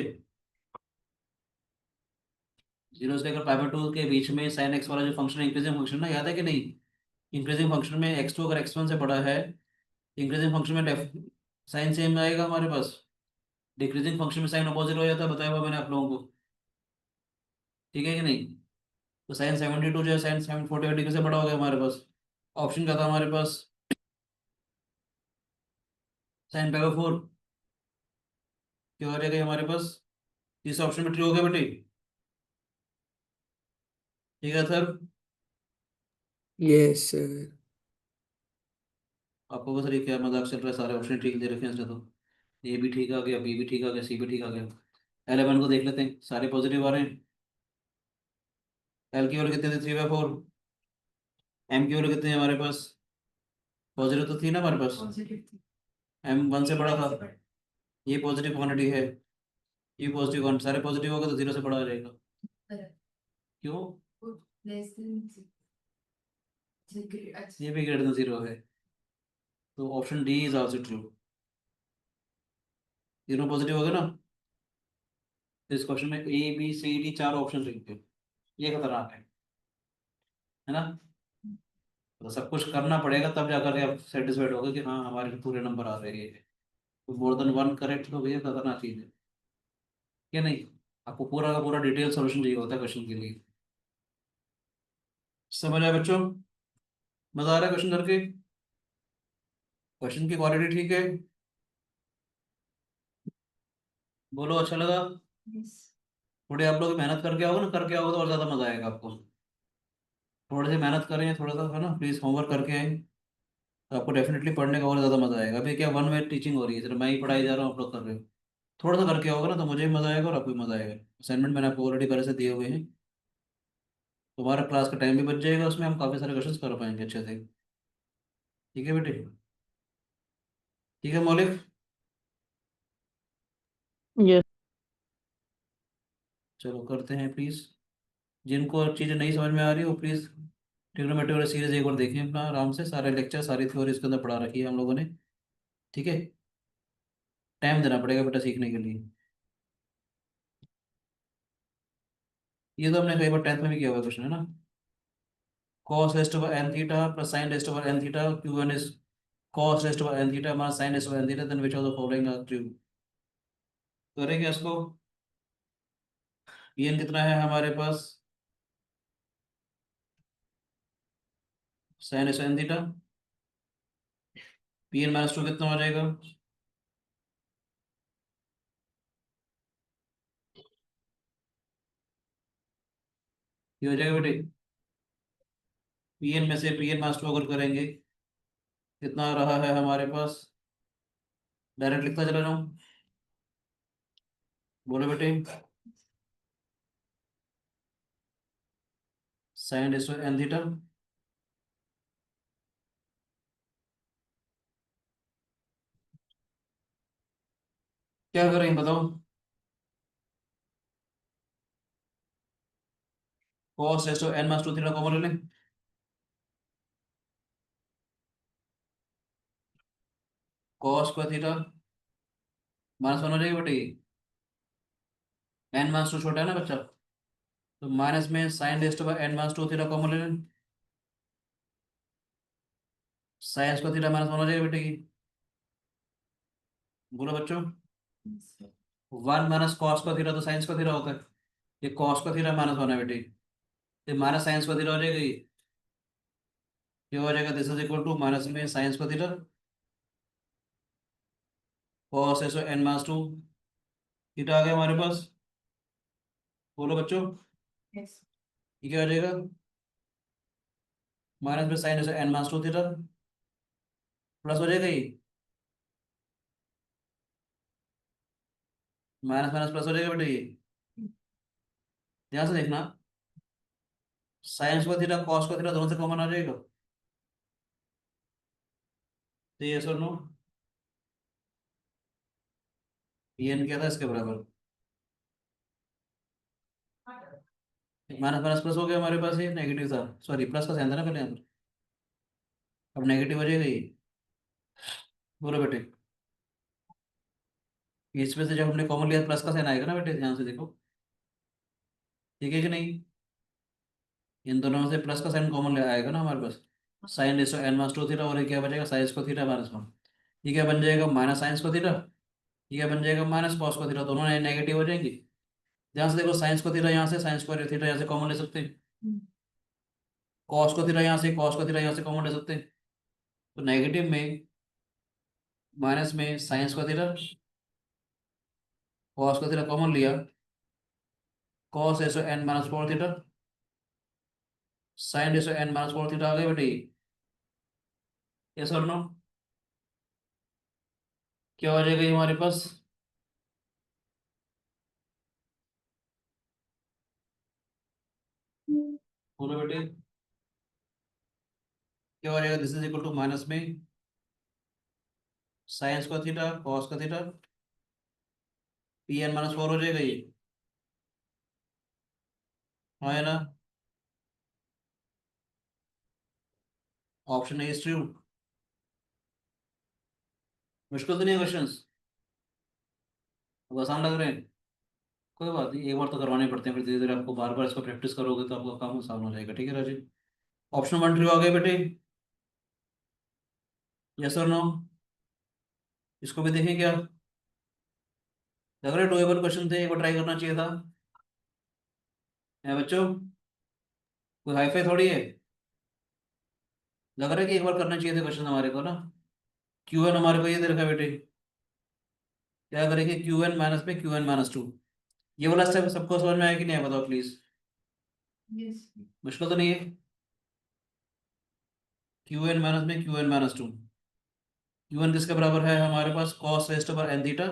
0 से लेकर पाई बाय 2 के बीच में साइन एक्स वाला जो फंक्शन है इंक्रीजिंग फंक्शन ना, याद है कि नहीं? इंक्रीजिंग फंक्शन में x2 अगर x1 से बड़ा है, इंक्रीजिंग फंक्शन में साइन सेम आएगा हमारे पास। डिक्रीजिंग फंक्शन में साइन अपोजिट हो जाता है, बताया हुआ मैंने आप लोगों को, ठीक है कि नहीं? तो साइन 72 जो है साइन 745 डिग्री से बड़ा हो गया हमारे पास। ऑप्शन क्या था हमारे पास? साइन पाई बाय 4 क्या हो जाएगा ये हमारे पास? तीसरा ऑप्शन में ट्रू हो गया बेटे, ठीक है सर?
Yes sir.
आपको बस ये क्या मजाक चल रहा है, सारे ऑप्शन ठीक दे रखे हैं इसने तो। ए भी ठीक आ गया, बी भी ठीक आ गया, सी भी ठीक आ गया। 11 को देख लेते हैं, सारे पॉजिटिव आ रहे हैं। एल की वैल्यू कितने थे? 3/4। एम की वैल्यू कितनी है हमारे पास? पॉजिटिव तो थी ना हमारे पास। एम 1 से बड़ा था, ये पॉजिटिव क्वांटिटी है, ये पॉजिटिव क्वांटिटी, सारे पॉजिटिव होगा तो 0 से बड़ा आ जाएगा। क्यों? ये भी ग्रेटर देन 0 है, तो option D is also true. तीनों पॉजिटिव हो गए ना? तो इस क्वेश्चन में A B C D 4 option लिखते, ये खतरनाक है ना? तो सब कुछ करना पड़ेगा तब जाकर के आप सेटिस्फाइड होगे कि हाँ हमारे पूरे नंबर आ रहे हैं। तो मोर देन 1 करेक्ट तो भैया खतरनाक चीज है, क्या नहीं? आपको पूरा का पूरा डिटेल सोल्यूशन चाहिए होता है क्वेश्चन के लिए। समझ आया बच्चों? मजा आ रहा है क्वेश्चन करके? क्वेश्चन की क्वालिटी ठीक है? बोलो अच्छा लगा? थोड़ी आप लोग मेहनत करके आओगे ना, करके आओगे तो और ज्यादा मजा आएगा आपको। थोड़ी सी मेहनत करें, थोड़ा सा है ना, प्लीज होमवर्क करके आए, तो आपको डेफिनेटली पढ़ने का और ज्यादा मजा आएगा। अभी क्या वन वे टीचिंग हो रही है, सिर्फ मैं ही पढ़ाई जा रहा हूँ, आप लोग कर रहे हो। थोड़ा सा करके आओगे ना तो मुझे भी मजा आएगा और आपको भी मजा आएगा। असाइनमेंट मैंने आपको ऑलरेडी पहले से दिए हुए हैं, तो हमारा क्लास का टाइम भी बच जाएगा, उसमें हम काफी सारे क्वेश्चंस कर पाएंगे अच्छे से। ठीक है बेटे? ठीक है मौलिक?
यस।
चलो करते हैं प्लीज। जिनको चीज़ें नहीं समझ में आ रही हो प्लीज ट्रिग्नोमेट्री वाला सीरीज एक बार देखें अपना आराम से, सारे लेक्चर सारी थ्योरी इसके अंदर पढ़ा रखी है हम लोगों ने। ठीक है? टाइम देना पड़ेगा बेटा सीखने के लिए। ये तो हमने कई बार 10th में भी किया हुआ क्वेश्चन है ना। cos rest over n theta plus sin rest over n theta, q1 is cos rest over n theta minus sin rest over n theta, then which of the following are true? करेंगे इसको। pn कितना है हमारे पास? sin rest over n theta. pn-2 कितना हो जाएगा? ये हो जाएगा बेटे। pn में से pn-2 अगर करेंगे कितना रहा है हमारे पास? डायरेक्ट लिखता चला जाऊं? बोलो बेटे। Sine rest over n theta. क्या करेंगे बताओ? cos rest over n-2 theta common ले लें। cos स्क्वायर थीटा -1 हो जाएगा बेटे। n-2 छोटा है ना बच्चा, तो माइनस में sine rest over n-2 theta common ले लें। साइन स्क्वायर थीटा -1 हो जाएगा बेटे की। बोलो बच्चों। 1 माइनस कॉस स्क्वायर थीटा तो साइन स्क्वायर थीटा होता है, ये कॉस स्क्वायर थीटा -1 है बेटे, ये माइनस साइन स्क्वायर थीटा हो जाएगा। ये हो जाएगा this is equal to minus में sine square theta cos n-2 theta आ गया हमारे पास। बोलो बच्चों। ये क्या हो जाएगा? माइनस में साइन n-2 थीटा प्लस हो जाएगा, ये माइनस माइनस प्लस हो जाएगा बेटे ये। ध्यान से देखना, sign square theta cos square theta दोनों से कॉमन आ जाएगा, तो यस और नो? पी एन क्या था इसके बराबर, माइनस माइनस प्लस हो गया हमारे पास, ये नेगेटिव था, सॉरी प्लस का साइन था ना पहले यहाँ पर, अब नेगेटिव हो जाएगा ये। बोलो बेटे, इसमें से जब हमने कॉमन लिया प्लस का साइन आएगा ना बेटे, ध्यान से देखो, ठीक है कि नहीं, इन दोनों में से प्लस का साइन कॉमन ले आएगा ना हमारे पास, sine race n minus two theta, और ये क्या बचेगा साइन को थीटा माइनस वन, ये क्या बन जाएगा माइनस साइंस को थीटा, ये क्या बन जाएगा माइनस कॉस को थीटा, दोनों नेगेटिव हो जाएंगे। ध्यान से देखो, साइंस को थीटा यहाँ से, साइंस को थीटा यहाँ से कॉमन ले सकते हैं, कॉस को थीटा यहाँ से, कॉस को थीटा यहाँ से कॉमन ले सकते हैं, तो नेगेटिव में माइनस में साइंस को थीटा, कॉस को थीटा कॉमन लिया, कॉस एसो n minus four theta, sine एसो एन माइनस फोर थीटा आ गए बेटे, यस और नो, क्या हो जाएगा ये हमारे पास, बोलो बेटे, क्या हो जाएगा, this is equal to minus में साइंस का थीटा कॉस का theta, P N minus four हो जाएगा ये, हाँ है ना, ऑप्शन ए इज ट्रू। मुश्किल तो नहीं है क्वेश्चंस, अब आसान लग रहे हैं, कोई बात नहीं, एक बार तो करवाने पड़ते हैं, फिर धीरे धीरे आपको बार बार इसको प्रैक्टिस करोगे तो आपका काम आसान हो जाएगा, ठीक है राजीव। ऑप्शन वन ट्रू आ गए बेटे, यस और नो, इसको भी देखें क्या, लग रहा है डुएबल क्वेश्चन थे, एक बार ट्राई करना चाहिए था, है बच्चों, कोई हाईफाई थोड़ी है, लग रहा है कि एक बार करना चाहिए थे क्वेश्चन हमारे को ना। क्यू एन हमारे को ये दे रखा है बेटे, क्या करेंगे, क्यू एन माइनस में क्यू एन माइनस टू, ये वाला स्टेप सबको समझ में आया कि नहीं आया, बताओ प्लीज,
यस
मुश्किल तो नहीं है, क्यू एन माइनस में Q n minus two, Q n किसके बराबर है हमारे पास, cos rest over n theta,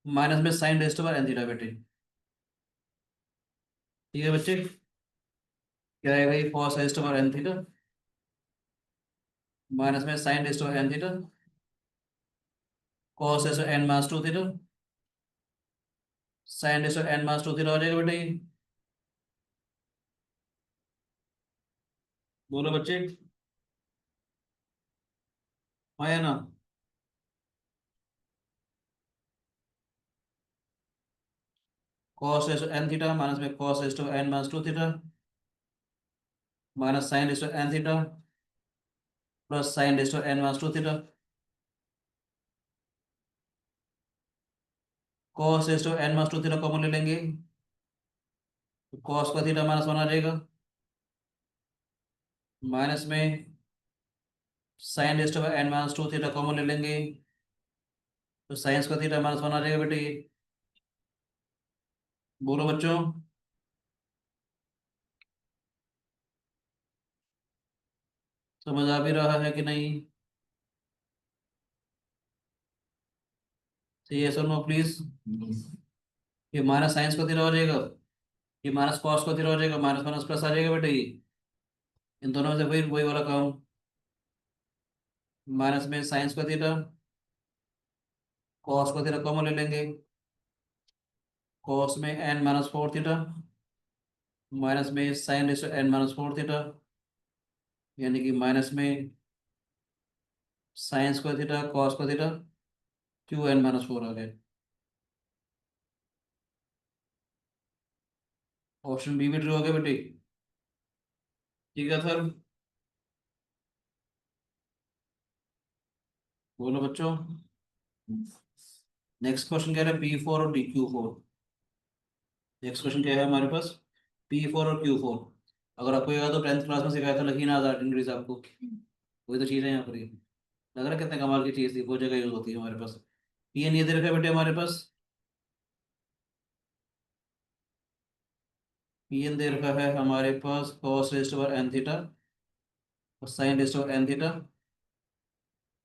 minus में sine rest over n theta बेटे, ठीक है बच्चे, क्या आएगा ये cos rest over n theta, minus में sine rest over n theta, cos rest over n minus two theta, sine rest over n minus two theta हो जाएगा बेटे ये, बोलो बच्चे, हाँ या ना, cos rest over n theta minus में cos rest over n minus two theta, minus sine rest over n theta, plus sine rest over n minus two theta, cos rest over n minus two theta common ले लेंगे, तो cos का theta minus one आ जाएगा, minus में sine rest over n minus two theta common ले लेंगे, तो science का थीटा माइनस वन आ जाएगा बेटे ये, बोलो बच्चों, समझ आ भी रहा है कि नहीं, सही है सर, नो प्लीज, ये माइनस साइंस का थीटा हो जाएगा, ये माइनस कॉस का थीटा हो जाएगा, माइनस माइनस प्लस आ जाएगा बेटे ये, इन दोनों में से वही वही वाला काम, माइनस में साइंस का थीटा, कॉस का थीटा कॉमन ले लेंगे, कॉस में n minus four theta, minus में sine ratio n minus four theta, यानी कि माइनस में साइंस का थीटा कॉस का theta, Q n minus four आ गया, ऑप्शन बी भी ट्रू हो गया बेटे, ठीक है सर, बोलो बच्चों, नेक्स्ट क्वेश्चन कह रहा है पी फोर और D Q four, next question क्या है हमारे पास, पी फोर और क्यू फोर, अगर आपको याद हो 10th क्लास में सिखाया था लकीन आजाद इंग्लिश आपको, वही तो चीज़ है यहाँ पर ये, लग रहा है कितने कमाल की चीज़ थी, वो जगह यूज होती है हमारे पास, पी एन ये दे रखा है बेटे हमारे पास, पी एन दे रखा है हमारे पास cos rest over n theta और sine rest over n theta,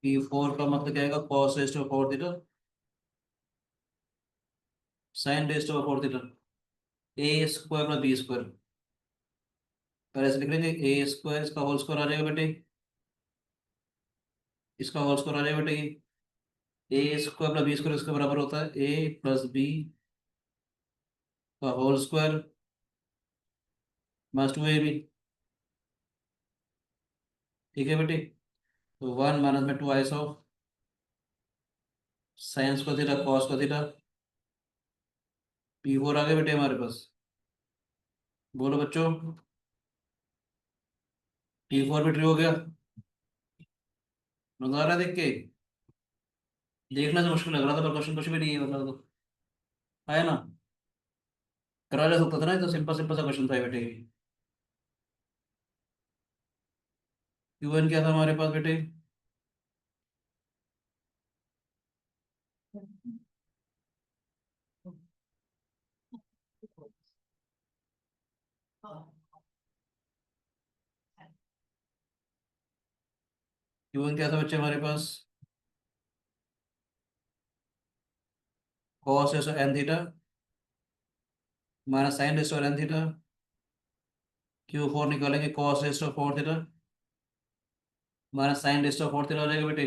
P four का मतलब क्या आएगा, cos rest over four theta, sine rest over four theta, A square plus B square, पहले ऐसे लिख लेंगे ए स्क्वायर, इसका होल स्क्वायर आ जाएगा बेटे, इसका होल स्क्वायर आ जाएगा बेटे ये, A square plus B square इसके बराबर होता है ए प्लस बी का होल स्क्वायर माइनस 2ab। ठीक है बेटे, तो 1 - 2 i ऑफ साइंस को थीटा कॉस को थीटा P4 आ गए बेटे हमारे पास। बोलो बच्चों, P4 भी ट्रू हो गया। मजा आ रहा है देख के? देखने से मुश्किल लग रहा था पर क्वेश्चन कुछ भी नहीं है, मतलब तो है ना, करा जा सकता था ना, ये तो सिंपल सिंपल सा क्वेश्चन था ये बेटे। Q1 क्या था हमारे पास बेटे? Q1 क्या था बच्चे हमारे पास? cos n theta minus sine n theta. Q4 निकालेंगे cos 4 theta minus sine 4 theta हो जाएगा बेटे।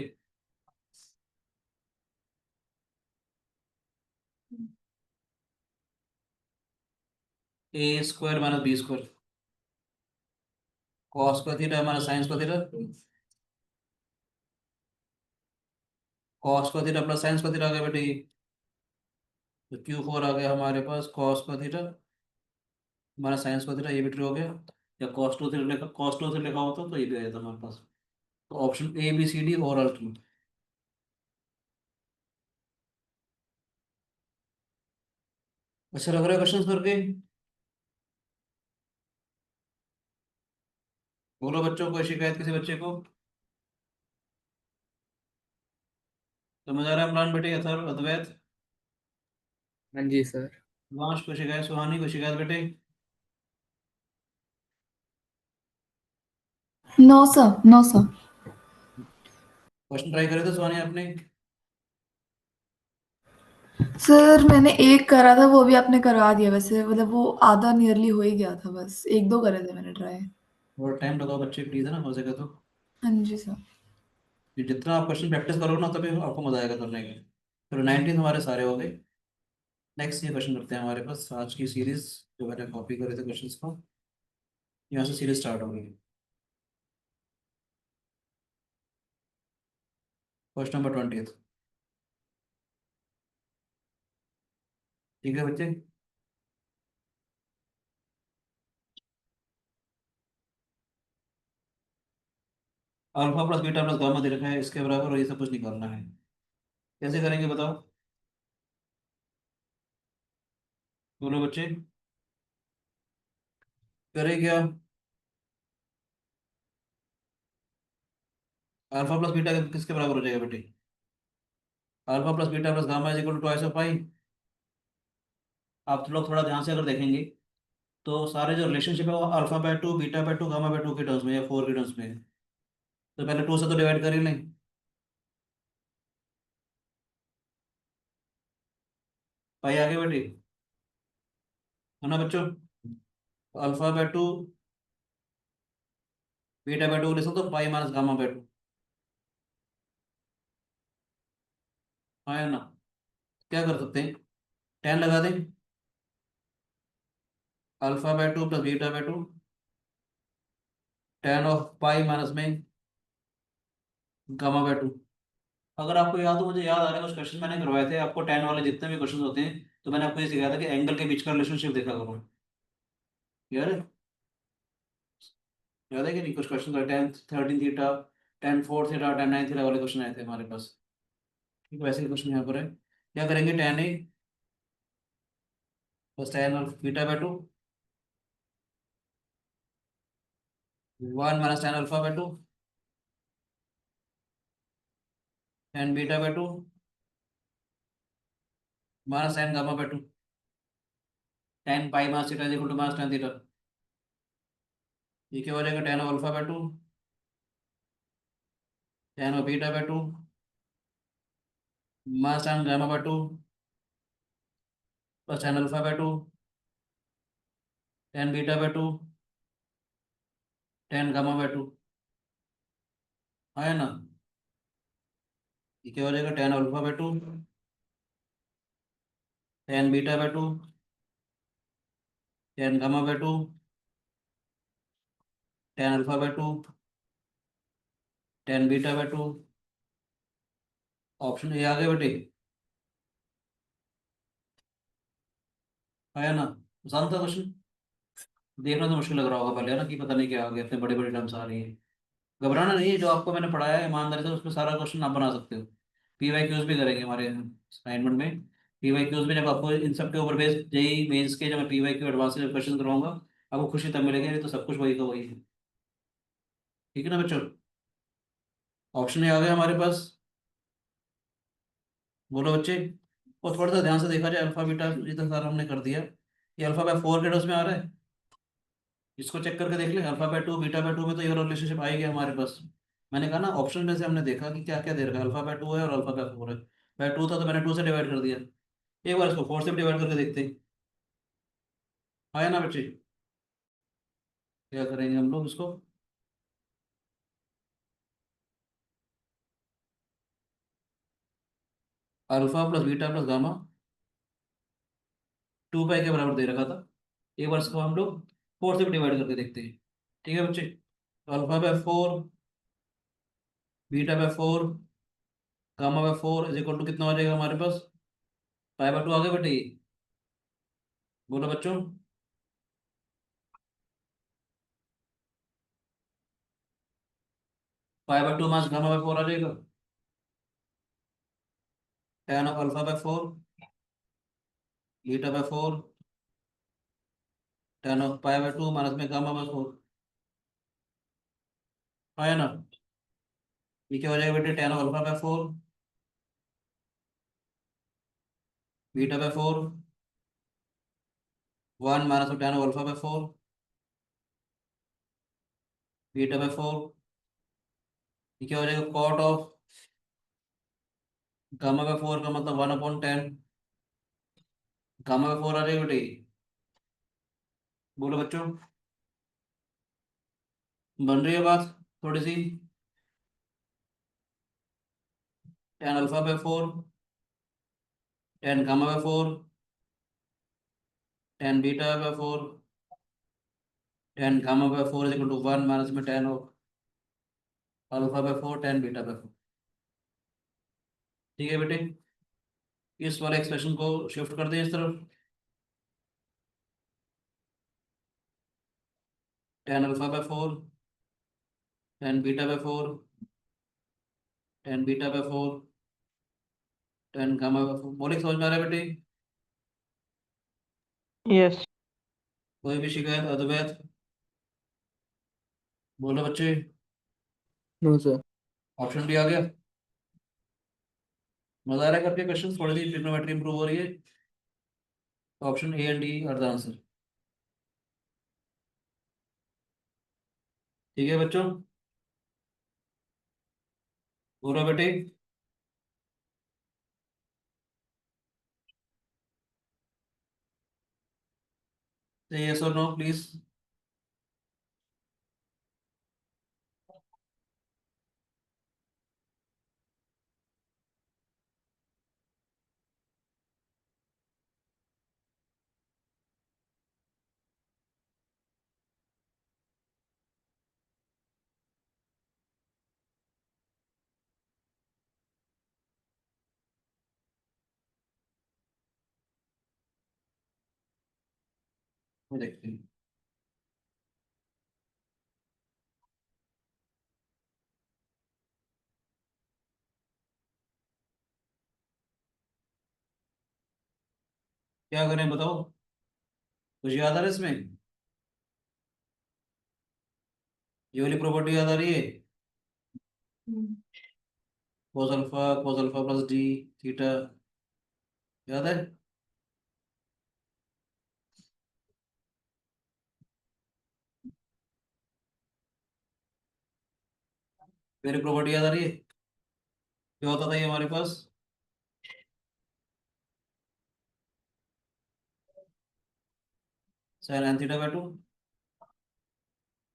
A square minus B square cos का थीटा माइनस साइन का थीटा cos का थीटा प्लस साइन का थीटा आ गया बेटे। तो Q4 आ गया हमारे पास cos का थीटा माइनस साइन का थीटा, ये भी ट्रू हो गया। या cos 2 थीटा लिखा होता तो ये भी आ जाता हमारे पास। तो option A B C D और ट्रू। अच्छा लग रहा है क्वेश्चन करके? बोलो बच्चों, कोई शिकायत किसी बच्चे को? समझ आ रहा है इमरान बेटे? अथर अद्वैत
हाँ जी सर।
वांश कोई शिकायत? सुहानी कोई शिकायत बेटे?
No sir, no sir.
Question try करे थे सुहानी आपने?
सर मैंने एक करा था, वो भी आपने करवा दिया वैसे, मतलब वो आधा नियरली हो ही गया था, बस एक दो करे थे मैंने ट्राई।
और टाइम लगाओ बच्चे प्लीज, है ना, हो सके तो।
हाँ जी सर।
ये जितना आप क्वेश्चन प्रैक्टिस करोगे ना तभी आपको मजा आएगा करने के। फिर 19 हमारे सारे हो गए। नेक्स्ट ये क्वेश्चन रखते हैं हमारे पास आज की सीरीज, जो मैंने कॉपी करे थे क्वेश्चंस को। यहाँ से सीरीज स्टार्ट हो गई। Question number 20। ठीक है बच्चे? Alpha plus beta plus gamma दे रखा है इसके बराबर, और ये सब कुछ निकालना है। कैसे करेंगे बताओ? बोलो बच्चे, करें क्या? अल्फा प्लस बीटा किसके बराबर हो जाएगा बेटे? Alpha plus beta plus gamma is equal to twice of pi. आप लोग थोड़ा ध्यान से अगर देखेंगे तो सारे जो रिलेशनशिप है वो alpha by 2 beta by 2 gamma by 2 के टर्म्स में या 4 के टर्म्स में है। तो पहले 2 से तो डिवाइड कर ही लें। पाई आगे बेटे, है ना बच्चों? अल्फा बाय 2 बीटा बाय 2 ले सकते हो, पाई माइनस गामा बाय 2। हाँ है ना? क्या कर सकते हैं, टेन लगा दें। Alpha by 2 plus beta by 2 tan of pi minus में गामा बाय 2। अगर आपको याद हो, मुझे याद आ रहा है कुछ क्वेश्चन मैंने करवाए थे आपको, टेन वाले जितने भी क्वेश्चन होते हैं तो मैंने आपको ये सिखाया था कि एंगल के बीच का रिलेशनशिप देखा करो। याद है? याद है कि नहीं? कुछ क्वेश्चन 10 13 थीटा 10 4 थीटा 10 9 थीटा वाले क्वेश्चन आए थे हमारे पास। ठीक है, वैसे ही क्वेश्चन यहाँ पर है। क्या करेंगे, टेन ए प्लस टेन और beta by 2 1 - 10 alpha by 2 tan beta by 2 minus 10 gamma by 2 tan pi minus theta is equal to minus 10 theta. ये क्या हो जाएगा, tan of alpha by 2 tan of beta by 2 minus 10 gamma by 2 plus 10 alpha by 2 tan beta by 2 10 gamma by 2। है ना? ये क्या हो जाएगा, tan alpha by two, tan beta by two, tan gamma by two, tan alpha by two, tan beta by two. Option A आ गए बेटे, आया ना? आसान था क्वेश्चन, देखना तो मुश्किल लग रहा होगा पहले, है ना, कि पता नहीं क्या आ गया, इतने बड़े बड़े टर्म्स आ रही है। घबराना नहीं है, जो आपको मैंने पढ़ाया है ईमानदारी से उसमें सारा क्वेश्चन आप बना सकते हो। पी वाई क्यूज भी करेंगे हमारे असाइनमेंट में। पी वाई क्यूज में जब आपको इन सब के ऊपर बेस जेई मेंस के, जब मैं पी वाई क्यू एडवांस के क्वेश्चन करवाऊंगा, आपको खुशी तब मिलेगी, नहीं तो सब कुछ वही का वही है। ठीक है ना बच्चों? ऑप्शन ए आ गया हमारे पास, बोलो बच्चे। और थोड़ा सा ध्यान से देखा जाए, अल्फा बीटा जितना सारा हमने कर दिया, ये अल्फा बाय फोर के टर्म्स में आ रहा है, इसको चेक करके देख ले, alpha by to beta by to में तो ये रिलेशनशिप आएगी हमारे पास। मैंने कहा ना, ऑप्शन में से हमने देखा कि क्या क्या दे रखा है, अल्फा बाय टू है और अल्फा बाय फोर है। बाय टू था तो मैंने टू से डिवाइड कर दिया, एक बार इसको फोर से डिवाइड करके देखते हैं, आया ना बच्चे? क्या करेंगे हम लोग इसको, alpha plus beta plus gamma two pi के बराबर दे रखा था, एक बार इसको हम लोग फोर से डिवाइड करके देखते हैं। ठीक है बच्चे? Alpha by four, beta by four, gamma by four is equal to कितना हो जाएगा हमारे पास, पाई बाय टू आ गया बेटे ये। बोलो बच्चों, pi by two mass gamma by four आ जाएगा, tan of alpha by four, beta by four, tan of pi by two minus में गामा बाय फोर, आया ना? ये क्या हो जाएगा बेटे, tan of alpha by four, beta by four, one minus में tan of alpha by four, beta by four. ये क्या हो जाएगा, cot of gamma by four का मतलब one upon ten, gamma by four आ जाएगा बेटे। बोलो बच्चों, बन रही है बात थोड़ी सी? tan alpha by four, tan gamma by four, tan beta by four, tan gamma by four is equal to one minus में tan of alpha by four, tan beta by four. ठीक है बेटे, इस वाले एक्सप्रेशन को shift कर दें इस तरफ, tan alpha by four, tan beta by four, tan beta by four, tan gamma by four. बोले समझ में आ रहा है बेटे?
यस।
कोई भी शिकायत अद्वैत? बोलो बच्चे,
नो सर।
ऑप्शन डी आ गया। मजा आ रहा है करके क्वेश्चन, थोड़ी सी ट्रिग्नोमेट्री इंप्रूव हो रही है। Option A and D are the answer. ठीक है बच्चों, बोलो बेटे, यस और नो प्लीज। देखते हैं क्या करें, बताओ, कुछ याद आ रहा है इसमें? ये वाली प्रॉपर्टी याद आ रही है, cos alpha plus D theta, याद है? मेरी प्रॉपर्टी याद आ रही है, क्या होता था ये हमारे पास, sine n theta by two,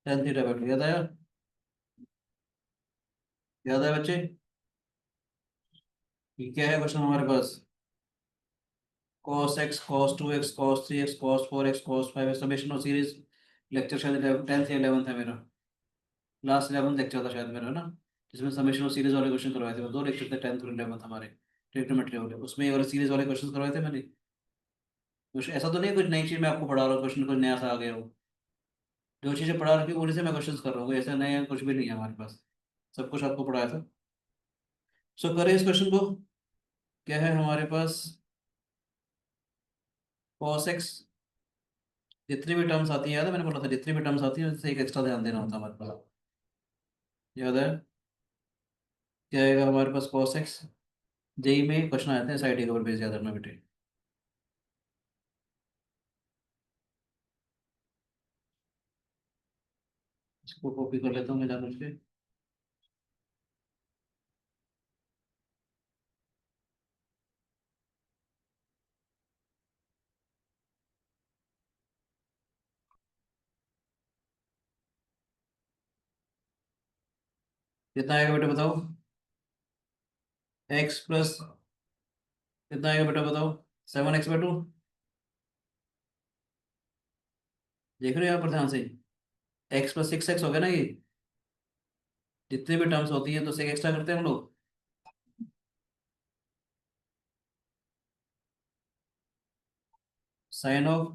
tan theta by two, याद आया? याद है बच्चे? ये क्या है क्वेश्चन हमारे पास? cos x cos 2x cos 3x cos 4x cos 5x summation of series. Lecture शायद 10th या 11th है मेरा, लास्ट 11th लेक्चर था शायद मेरा, है ना, जिसमें समेशन ऑफ सीरीज वाले क्वेश्चन करवाए थे। वो दो लेक्चर थे 10th और 11th हमारे ट्रिग्नोमेट्री वाले, उसमें ये वाले सीरीज वाले क्वेश्चन करवाए थे मैंने। कुछ ऐसा तो नहीं कुछ नई चीज मैं आपको पढ़ा रहा हूँ, क्वेश्चन कुछ नया सा आ गया हो। जो चीजें पढ़ा रखी उन्हीं से मैं क्वेश्चन कर रहा हूँ, ऐसा नया कुछ भी नहीं है हमारे पास, सब कुछ आपको पढ़ाया था। सो करें इस क्वेश्चन को। क्या है हमारे पास? cos x, जितनी भी टर्म्स आती है, याद है मैंने बोला था जितनी भी टर्म्स आती है उससे एक एक्स्ट्रा ध्यान देना होता है हमारे पास, याद है? क्या आएगा हमारे पास? cos x। जेई में क्वेश्चन आते हैं साइड टेबल बेस, याद रखना बेटे। इसको कॉपी कर लेता हूँ मैं जान के। कितना आएगा बेटा बताओ? x प्लस कितना आएगा बेटा बताओ? 7x/2। देख रहे हो यहाँ पर ध्यान से? x प्लस 6x हो गया ना ये। जितनी भी टर्म्स होती है तो से एक्स्ट्रा करते हैं हम लोग। Sine of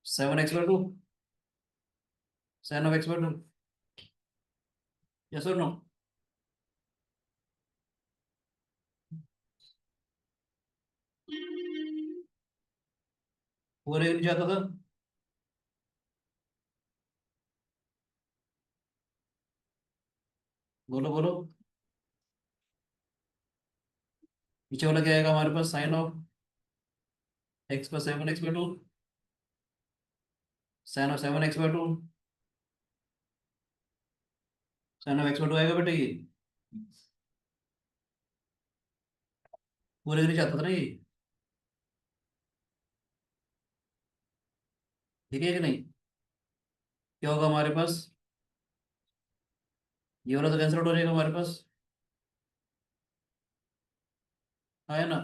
7x/2, sine of x/2, yes और नो? पूरे नहीं जाता था। बोलो बोलो। पीछे वाला क्या आएगा हमारे पास? Sine of x plus 7x/2, sine of 7x/2, sine of x/2 आएगा बेटा ये। पूरे नहीं जाता था ना ये, ठीक है कि नहीं? क्या होगा हमारे पास? ये वाला तो कैंसिल आउट हो जाएगा हमारे पास, है ना?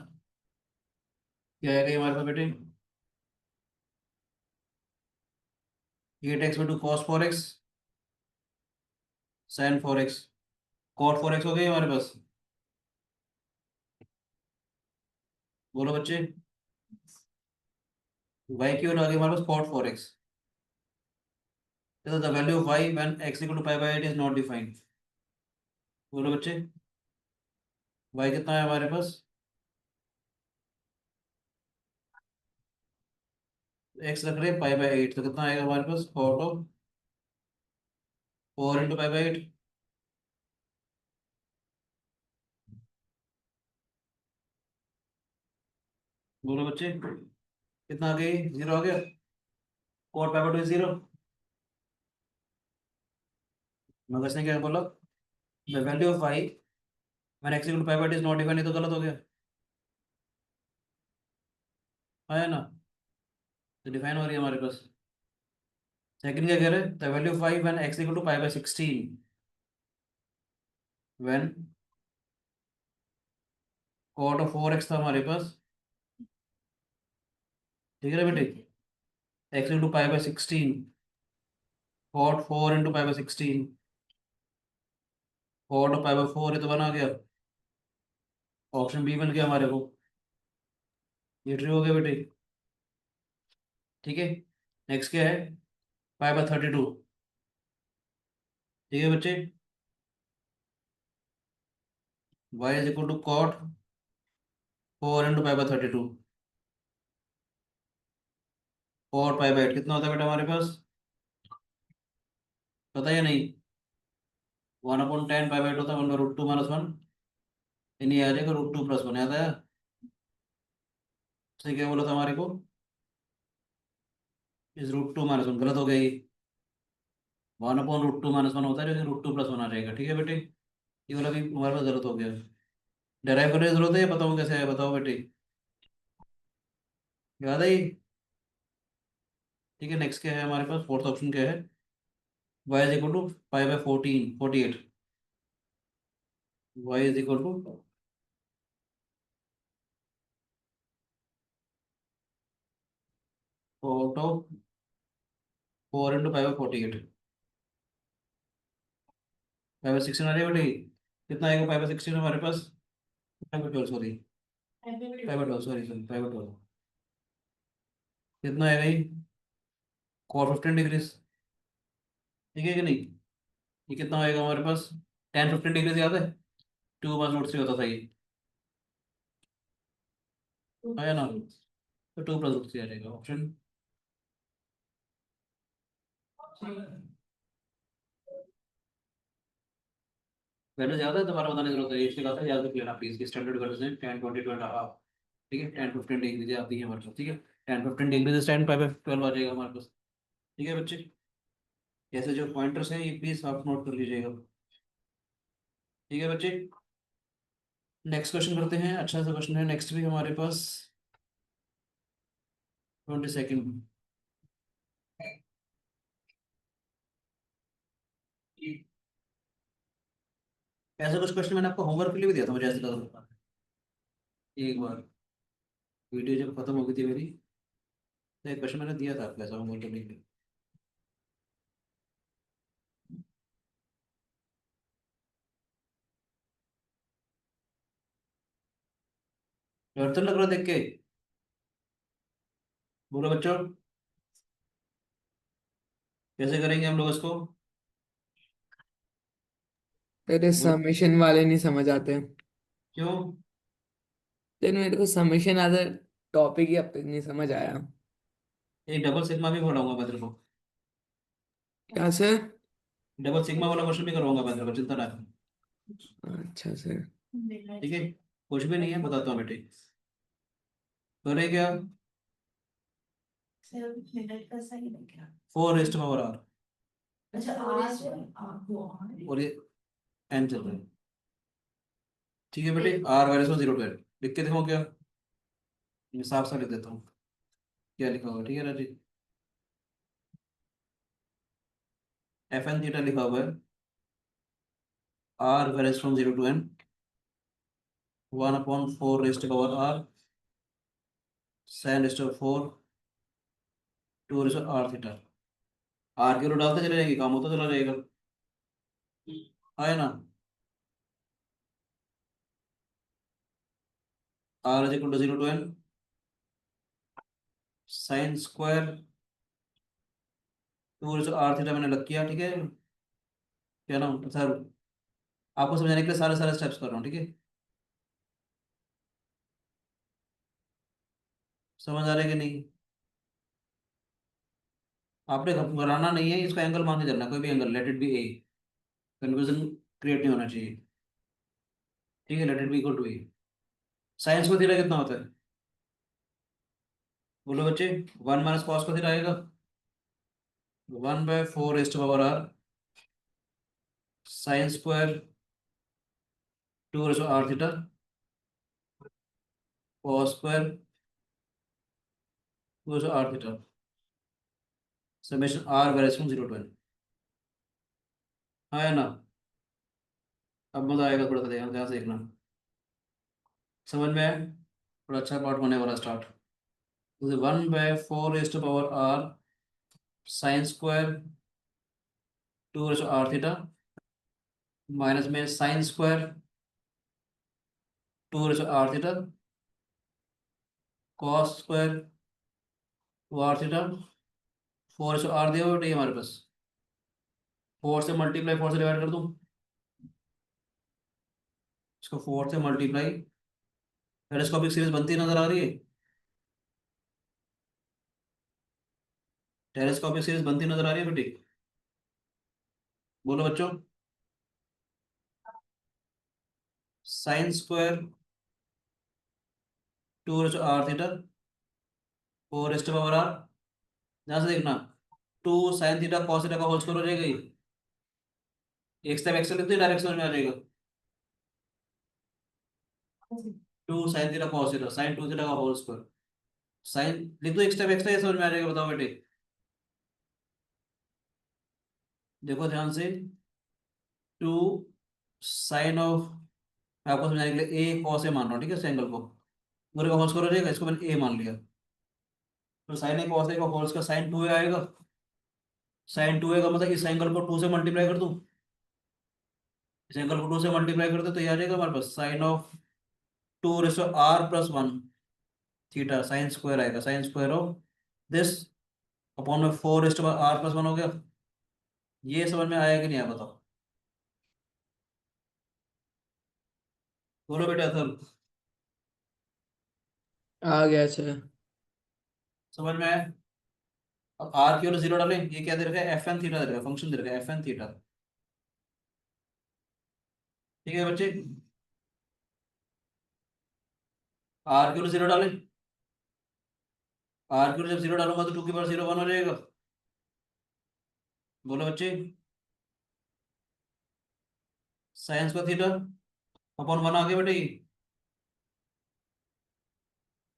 क्या आएगा ये हमारे पास बेटे? 8x/2 cos 4x, sin 4x, cot 4x हो गई हमारे पास। बोलो बच्चे। y की ओर आ गई हमारे पास cot 4x। The value of y when x equal to pi by 8 is not defined. बोलो बच्चे। y कितना है हमारे पास? x रख रहे हैं पाई बाय 8, तो कितना आएगा हमारे पास? cot of 4 into pi by 8। बोलो बच्चे। कितना आ गई? 0 आ गया। cot pi by 2 0। मगर ने क्या बोला? The value of y when x equal to pi by 8 is not defined, तो गलत हो गया, है ना? तो डिफाइन हो रही है हमारे पास। सेकंड क्या कह रहे हैं? The value of y when x equal to pi by 16 when cot of 4x था हमारे पास, ठीक है ना बेटे? x into pi by 16 cot 4 into pi by 16 cot of pi by 4, ये तो बना गया। ऑप्शन बी बन गया हमारे को, ये ट्रू हो गया बेटे, ठीक है। नेक्स्ट क्या है? पाई बाय 32, ठीक है बच्चे। y is equal to cot 4 into pi by 32, cot pi by 8 कितना होता है बेटा हमारे पास? पता है या नहीं? 1/10 पाई बाय 8 होता है 1/√2 - 1। यानी आ जाएगा √2 + 1, याद आया? उसने क्या बोला था हमारे को? इस √2 - 1 गलत हो गई। 1/√2 - 1 होता है, लेकिन √2 + 1 आ जाएगा, ठीक है बेटे। ये वाला भी हमारे पास गलत हो गया। डेराइव करने की जरूरत है या बताऊँ कैसे है? बताओ बेटे, याद है ये? ठीक है। नेक्स्ट क्या है हमारे पास? फोर्थ ऑप्शन क्या है? y is equal to pi by 14 48, y is equal to cot of 4 into 5/48, 5/16 आ रही है बेटी। कितना आएगा 5/16 हमारे पास? 5/12, सॉरी 5/12, सॉरी 5/12। कितना आएगा ये? कॉट 15 डिग्रीज, ठीक है कि नहीं? ये कितना आएगा हमारे पास? 10 15 डिग्रीज, याद है? 2+√3 होता था ये, है ना? तो 2+√3 आ जाएगा ऑप्शन। वैल्यू ज्यादा है, दोबारा बताने की जरूरत है, इसके बाद याद रख लेना प्लीज। स्टैंडर्ड वैल्यूज हैं 10 20 2.5, ठीक है? 10 15 डिग्री आती है हमारे पास, ठीक है? 10 15 डिग्री से 10/12 आ जाएगा हमारे पास, ठीक है बच्चे? ऐसे जो पॉइंटर्स हैं ये प्लीज आप नोट कर लीजिएगा, ठीक है बच्चे? नेक्स्ट क्वेश्चन करते हैं। अच्छा सा क्वेश्चन है नेक्स्ट भी हमारे पास, 22nd। ऐसा कुछ क्वेश्चन मैंने आपको होमवर्क के लिए भी दिया था, मुझे ऐसे लगा था। एक बार वीडियो जब खत्म हो गई थी मेरी, तो एक क्वेश्चन मैंने दिया था आपको ऐसा होमवर्क करने के लिए। डर तो लग रहा देख के? बोलो बच्चों, कैसे करेंगे हम लोग इसको?
तेरे
बोल,
समेशन वाले नहीं समझ आते।
क्यों?
लेकिन मेरे को समेशन आधा टॉपिक ही अब तक नहीं समझ आया।
एक डबल सिग्मा भी पढ़ाऊंगा मैं तेरे को,
क्या सर?
डबल सिग्मा वाला क्वेश्चन भी करवाऊंगा मैं तेरे को, चिंता ना कर,
अच्छा सर।
ठीक है? कुछ भी नहीं है, बताता हूँ बेटे। करे क्या?
मिनट का सही है क्या?
4⁻r,
अच्छा आज आपको
और ये n चल रहा है, ठीक है बेटे? r वैल्यू 0 to n लिख के देखो क्या, मैं साफ साफ लिख देता हूँ क्या लिखा हुआ है, ठीक है राजी? fn थीटा लिखा हुआ है, r varies from 0 to n, 1/4 r sin⁻4 2 r theta. r के रो डालते चले जाएंगे, काम होता चला जाएगा, है ना? r is equal to 0 to n sin² 2 r theta मैंने लग किया, ठीक है? क्या नाम सर, आपको समझाने के लिए सारे सारे स्टेप्स कर रहा हूँ, ठीक है? समझ आ रहा है कि नहीं? आपने घबराना नहीं है, इसका एंगल मान के चलना, कोई भी angle, let it be A, confusion create नहीं होना चाहिए, ठीक है? Let it be equal to A. साइंस को थीटा कितना होता है? बोलो बच्चे, 1 - cos को थीटा आएगा 1/4 r sin² 2 r theta cos² 2 r theta summation r varies from 0 to n, है ना? अब मजा आएगा, थोड़ा सा ध्यान ध्यान से देखना, समझ में आया? थोड़ा अच्छा पार्ट होने वाला start. 1/4 r sin² 2 r theta minus में sin² 2 r theta cos² 2 r theta 4 r दिया हुआ है हमारे पास, 4 से मल्टीप्लाई 4 से डिवाइड कर दूं, इसको 4 से मल्टीप्लाई, टेलीस्कोपिक सीरीज बनती नजर आ रही है? टेलीस्कोपिक सीरीज बनती नजर आ रही है बेटी? बोलो बच्चों, sin² 2 r थीटा 4 r, ध्यान से देखना, 2 sin थीटा cos थीटा का होल स्क्वायर हो जाएगा ये, एक स्टेप एक्स्ट्रा लिखते डायरेक्ट समझ में आ जाएगा। 2 sin theta cos theta sin 2 theta का होल स्क्वायर, साइन लिख दो, एक स्टेप एक्स्ट्रा, ये समझ में आ जाएगा? बताओ बेटे, देखो ध्यान से, 2 साइन ऑफ, मैं आपको समझाने के लिए ए cos ए मान रहा हूँ, ठीक है? इस एंगल को पूरे का होल स्क्वायर हो जाएगा, इसको मैंने ए मान लिया, तो साइन ए कॉस ए का होल्स का साइन 2a आएगा। साइन 2a का मतलब इस एंगल को 2 से मल्टीप्लाई कर दूं, इस एंगल को 2 से मल्टीप्लाई कर दो तो ये आ जाएगा हमारे पास sine of 2r+1 theta sine square आएगा, sine square of this upon में 4r+1 हो गया। ये समझ में आया कि नहीं आया बताओ, बोलो बेटा सर।
आ गया सर।
समझ में आया। अब आर की वैल्यू 0 डालें, ये क्या दे रखा है, एफ एन थीटा दे रखा है, फंक्शन दे रखा है एफ एन थीटा। ठीक है बच्चे, आर की वैल्यू 0 डालें, आर की वैल्यू जब 0 डालूंगा तो 2 की पावर 0 1 हो जाएगा। बोलो बच्चे, साइंस का थीटा अपॉन 1 आ गया बेटे।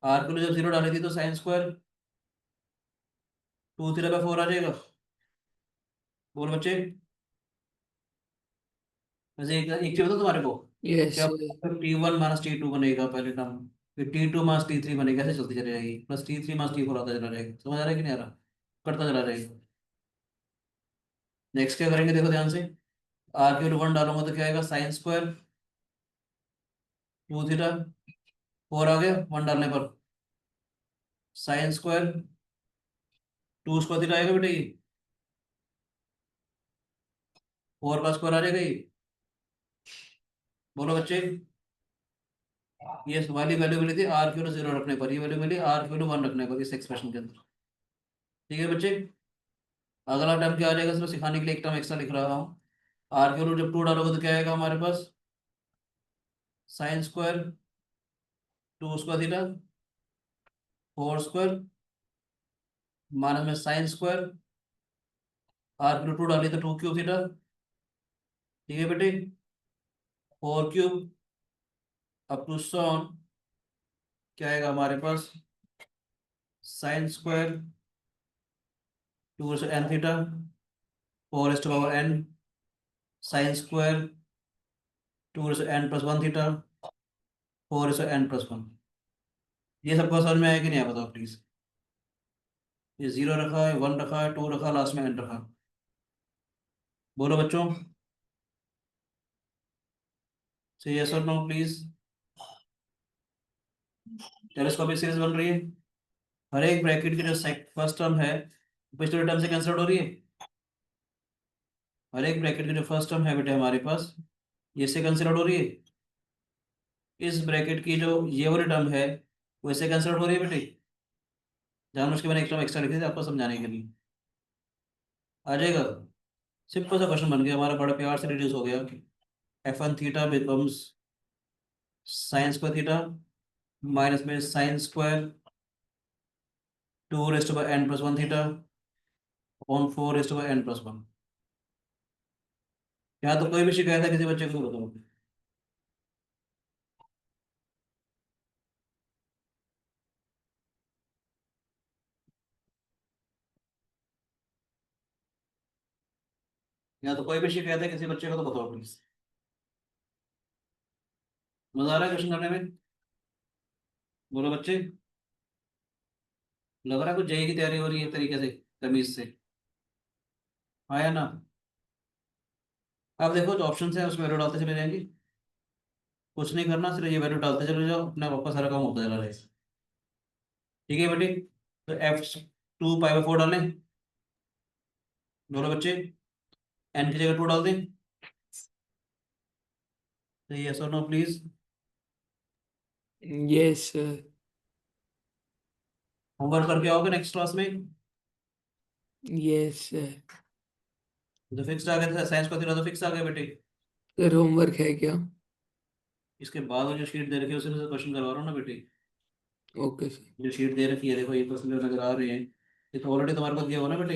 आर की वैल्यू जब 0 डाली थी तो साइन स्क्वायर 2 थीटा/4 आ जाएगा। बोलो बच्चे, वैसे एक चीज बताओ तुम्हारे को,
यस
क्या
सर।
T1 - T2 बनेगा पहले टर्म, फिर T2 - T3 बनेगा, ऐसे चलती चली जाएगी, प्लस T3 - T4 आता चला जाएगा। समझ आ रहा है कि नहीं आ रहा, करता चला जाएगा। नेक्स्ट क्या करेंगे देखो ध्यान से, आर की वैल्यू 1 डालूंगा तो क्या आएगा, साइन स्क्वायर 2 थीटा/4 आ गया 1 डालने पर, साइन स्क्वायर 2 स्क्वायर थीटा आएगा बेटे, ये 4 का स्क्वायर आ जाएगा ये। बोलो बच्चे, ये वाली वैल्यू मिली थी आर की वैल्यू 0 रखने पर, ये वैल्यू मिली आर की वैल्यू 1 रखने पर इस एक्सप्रेशन के अंदर। ठीक है बच्चे, अगला टर्म क्या आ जाएगा, इसमें सिखाने के लिए एक टर्म एक्स्ट्रा लिख रहा हूँ। आर की वैल्यू जब 2 डालोगे तो क्या आएगा हमारे पास, sine square 2 square theta 4 square minus में साइन स्क्वायर, आर की वैल्यू 2 डाली तो 2 क्यूब थीटा। ठीक है बेटे, 4 क्यूब अप टू सॉन क्या आएगा हमारे पास, sine square 2n theta 4n sine square 2n+1 theta 4n+1। ये सबको समझ में आया कि नहीं आया बताओ प्लीज। ये 0 रखा है, 1 रखा है, 2 रखा, लास्ट में n रखा। बोलो बच्चों, से यस और नो प्लीज। टेलीस्कोपिक सीरीज बन रही है, हर एक ब्रैकेट की जो फर्स्ट टर्म है पिछले टर्म से कैंसिल आउट हो रही है। हर एक ब्रैकेट की जो फर्स्ट टर्म है बेटे हमारे पास, ये से कैंसिल आउट हो रही है। इस ब्रैकेट की जो ये वाली टर्म है वो इससे कैंसिल आउट हो रही है बेटे। जानबूझ के मैंने एक टर्म एक्स्ट्रा लिखी थी आपको समझाने के लिए। आ जाएगा, सिंपल सा क्वेश्चन बन गया हमारा, बड़ा प्यार से रिड्यूस हो गया। f1 theta becomes sine square theta minus में sine square 2n+1 theta upon 4n+1। यहाँ तो कोई भी शिकायत है किसी बच्चे को बताओ। यहाँ तो कोई भी शिकायत है किसी बच्चे को तो बताओ प्लीज। मजा आ रहा है क्वेश्चन करने में, बोलो बच्चे। लग रहा है कुछ जेई की तैयारी हो रही है तरीके से, तमीज से। हाँ या ना। आप देखो जो ऑप्शन है उसमें वैल्यू डालते चले जाएंगे, कुछ नहीं करना, सिर्फ ये वैल्यू डालते चले जाओ, अपने आपका सारा काम होता चला जाएगा। ठीक है बेटे, तो f2 π/4 डालें। बोलो बच्चे, n की जगह 2 डाल दें, तो यस और no please.
Yes sir.
Homework करके आओगे नेक्स्ट क्लास में।
Yes sir.
तो फिक्स आ गया, साइंस का थीटा तो फिक्स आ गया बेटे।
सर होमवर्क है क्या?
इसके बाद वो जो शीट दे रखी है उसी में से क्वेश्चन करवा रहा हूँ ना बेटे।
Okay sir.
जो शीट दे रखी है देखो, ये क्वेश्चन जो नजर आ रहे हैं, ये तो ऑलरेडी तुम्हारे पास दिया हुआ ना बेटे।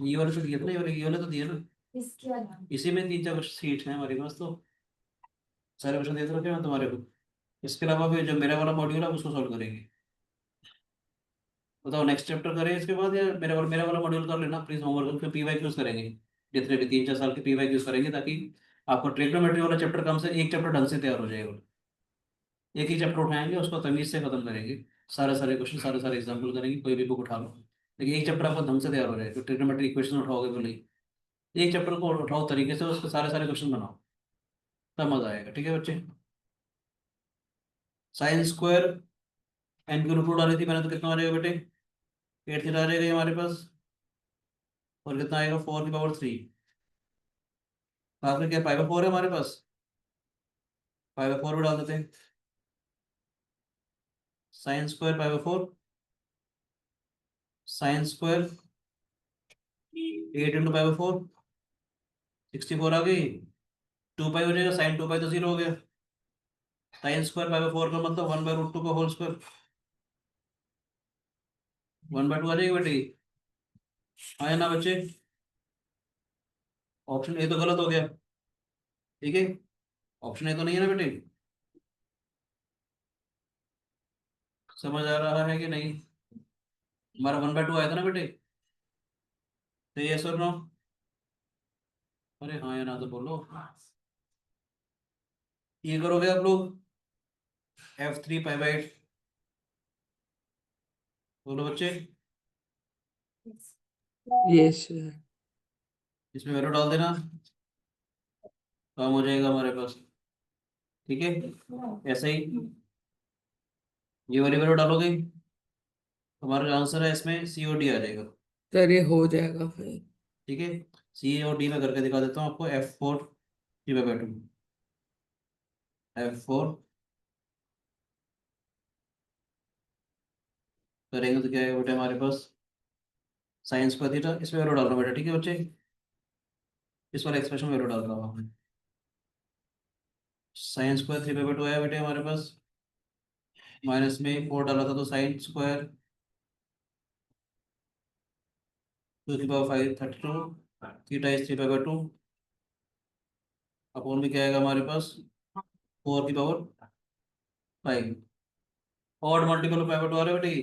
ये वाले तो दिए थे ना, ये वाले तो दिए ना।
इसके अलावा
इसी में 3 4 सीट हैं हमारे पास, तो सारे क्वेश्चन दे तो रखे हैं तुम्हारे को। इसके अलावा फिर जो मेरा वाला मॉड्यूल है उसको सॉल्व करेंगे। बताओ नेक्स्ट चैप्टर करें इसके बाद, या मेरा वाला मॉड्यूल कर लेना प्लीज होमवर्क, फिर PYQs करेंगे। जितने भी 3 4 साल के PYQs करेंगे, ताकि आपको ट्रिग्नोमेट्री वाला चैप्टर कम से एक चैप्टर ढंग से तैयार हो जाएगा। एक ही चैप्टर उठाएंगे उसको तमीज से खत्म करेंगे। सारे क्वेश्चन सारे एग्जाम्पल करेंगे, कोई भी बुक उठा लो, लेकिन एक चैप्टर आपको ढंग से तैयार हो जाए, तो ट्रिग्नोमेट्री इक्वेशन उठाओगे बोले, एक चैप्टर को उठाओ तरीके से, उसके सारे क्वेश्चन बनाओ, तब मजा आएगा। ठीक है बच्चे, साइन स्क्वायर एन की रूट डाली थी मैंने, तो कितना आ जाएगा बेटे, 8 थीटा आ जाएगा ये हमारे पास, और कितना आएगा 4 की पावर 3, आखिर क्या 5/4 है हमारे पास, 5/4 भी डाल देते हैं, साइन स्क्वायर 5/4, साइन स्क्वायर 8 × 5/4, 64 आ गई, 2 पाई हो जाएगा, साइन 2 पाई तो 0 हो गया, साइन स्क्वायर 5/4 का मतलब 1/√2 का होल स्क्वायर, 1/2 आ जाएगी बेटी, आया ना बच्चे, ऑप्शन ए तो गलत हो गया, ठीक है, ऑप्शन ए तो नहीं है ना बेटे, समझ आ रहा है कि नहीं, हमारा 1/2 आया था ना बेटे, तो यस और नो, अरे हाँ या ना तो बोलो, ये करोगे आप लोग, F3 π/8, बोलो बच्चे,
यस सर।
इसमें वैल्यू डाल देना, काम हो जाएगा हमारे पास, ठीक है, ऐसे ही ये वाली वैल्यू डालोगे, हमारा जो आंसर है इसमें COD आ जाएगा,
सर ये हो जाएगा फिर।
ठीक है, COD में करके दिखा देता हूँ आपको, F4 3/2, F4 करेंगे तो क्या है बेटा हमारे पास, साइंस का थीटा, इसमें वैल्यू डाल रहा हूँ बेटा, ठीक है बच्चे, इस वाले एक्सप्रेशन में वैल्यू डाल रहा हूँ, साइन स्क्वायर 3/2 आया बेटे हमारे पास, माइनस में 4 डाला था तो साइन स्क्वायर 2 की पावर 5 32, थीटा इज 3/2, अपॉन में क्या आएगा हमारे पास 4 की पावर 5, ऑड मल्टीपल 5/2 आ रहा है बेटे,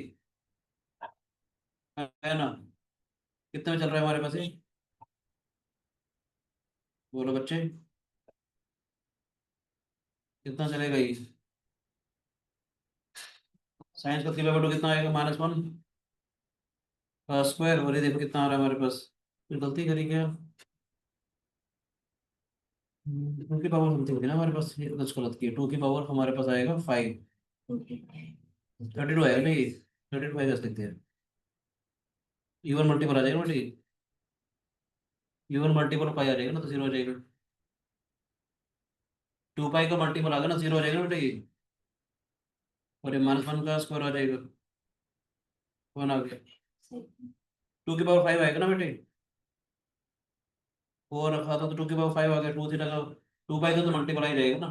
है ना, कितने में चल रहा है हमारे पास ये, बोलो बच्चे, कितना चलेगा ये, साइंस का 3/2 कितना आएगा, -1 स्क्वायर, और ये देखो कितना आ रहा है हमारे पास, फिर गलती करी क्या, 2 की पावर समथिंग थी ना हमारे पास, ये कुछ गलत की, 2 की पावर हमारे पास आएगा 5, 32 आएगा नहीं, 32 5 लिखते हैं, इवन मल्टीपल आ जाएगा बेटे, इवन मल्टीपल पाई आ जाएगा ना, तो 0 हो जाएगा, 2 पाई का मल्टीपल आ गया ना, 0 हो जाएगा बेटे ये, और ये -1 का स्क्वायर आ जाएगा, 1 आ गया, 2 की पावर 5 आएगा ना बेटे, 4 रखा था तो 2 की पावर 5 आ गया, 2 थीटा का, 2 पाई का तो मल्टीपल ही जाएगा ना,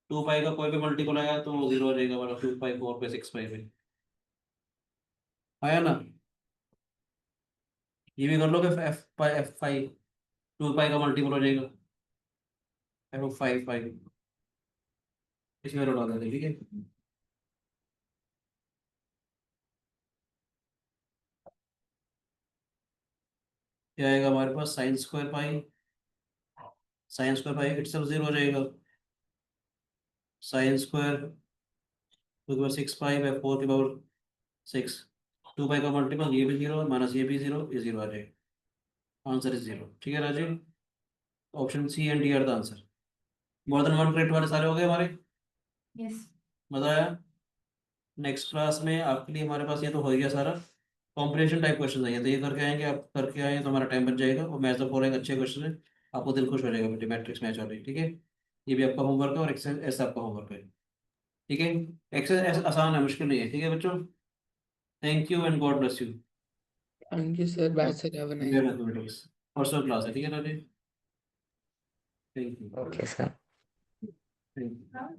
2 पाई का कोई भी मल्टीपल आया तो 0 हो जाएगा हमारा, 2 पाई 4 पे 6 पाई पे, आया ना, ये भी कर लोगे, F5 2 पाई का मल्टीपल हो जाएगा, F5 इसमें रोल आ जाएगा, ठीक है, क्या आएगा हमारे पास, साइन स्क्वायर पाई इटसेल्फ 0 हो जाएगा, साइन स्क्वायर 2 की पावर 6 पाई/4 की पावर 6, 2 पाई का मल्टीपल ये भी 0, माइनस ये भी 0, ये 0 आ जाएगा, आंसर इज 0, ठीक है Rajiv, option C and D are the answer, more than 1 correct वाले सारे हो गए हमारे,
यस
मजा आया, नेक्स्ट क्लास में आपके लिए हमारे पास ये तो हो गया सारा, कॉम्प्रिहेंशन टाइप क्वेश्चन है, तो ये करके आएंगे, आप करके आए तो हमारा टाइम बच जाएगा, और मैथ द फॉलोइंग अच्छे क्वेश्चन है, आपको दिल खुश हो जाएगा बेटे, मैट्रिक्स मैच वाली, ठीक है, ये भी आपका होमवर्क है, और एक्सरसाइज ऐसा आपका होमवर्क है, ठीक है, एक्सरसाइज आसान है, मुश्किल नहीं है, ठीक है बच्चों, thank you and God bless you,
thank you sir, bye sir, have a nice.
Mathematics personal class है, ठीक है Rajesh, thank you,
okay sir.
Thank you.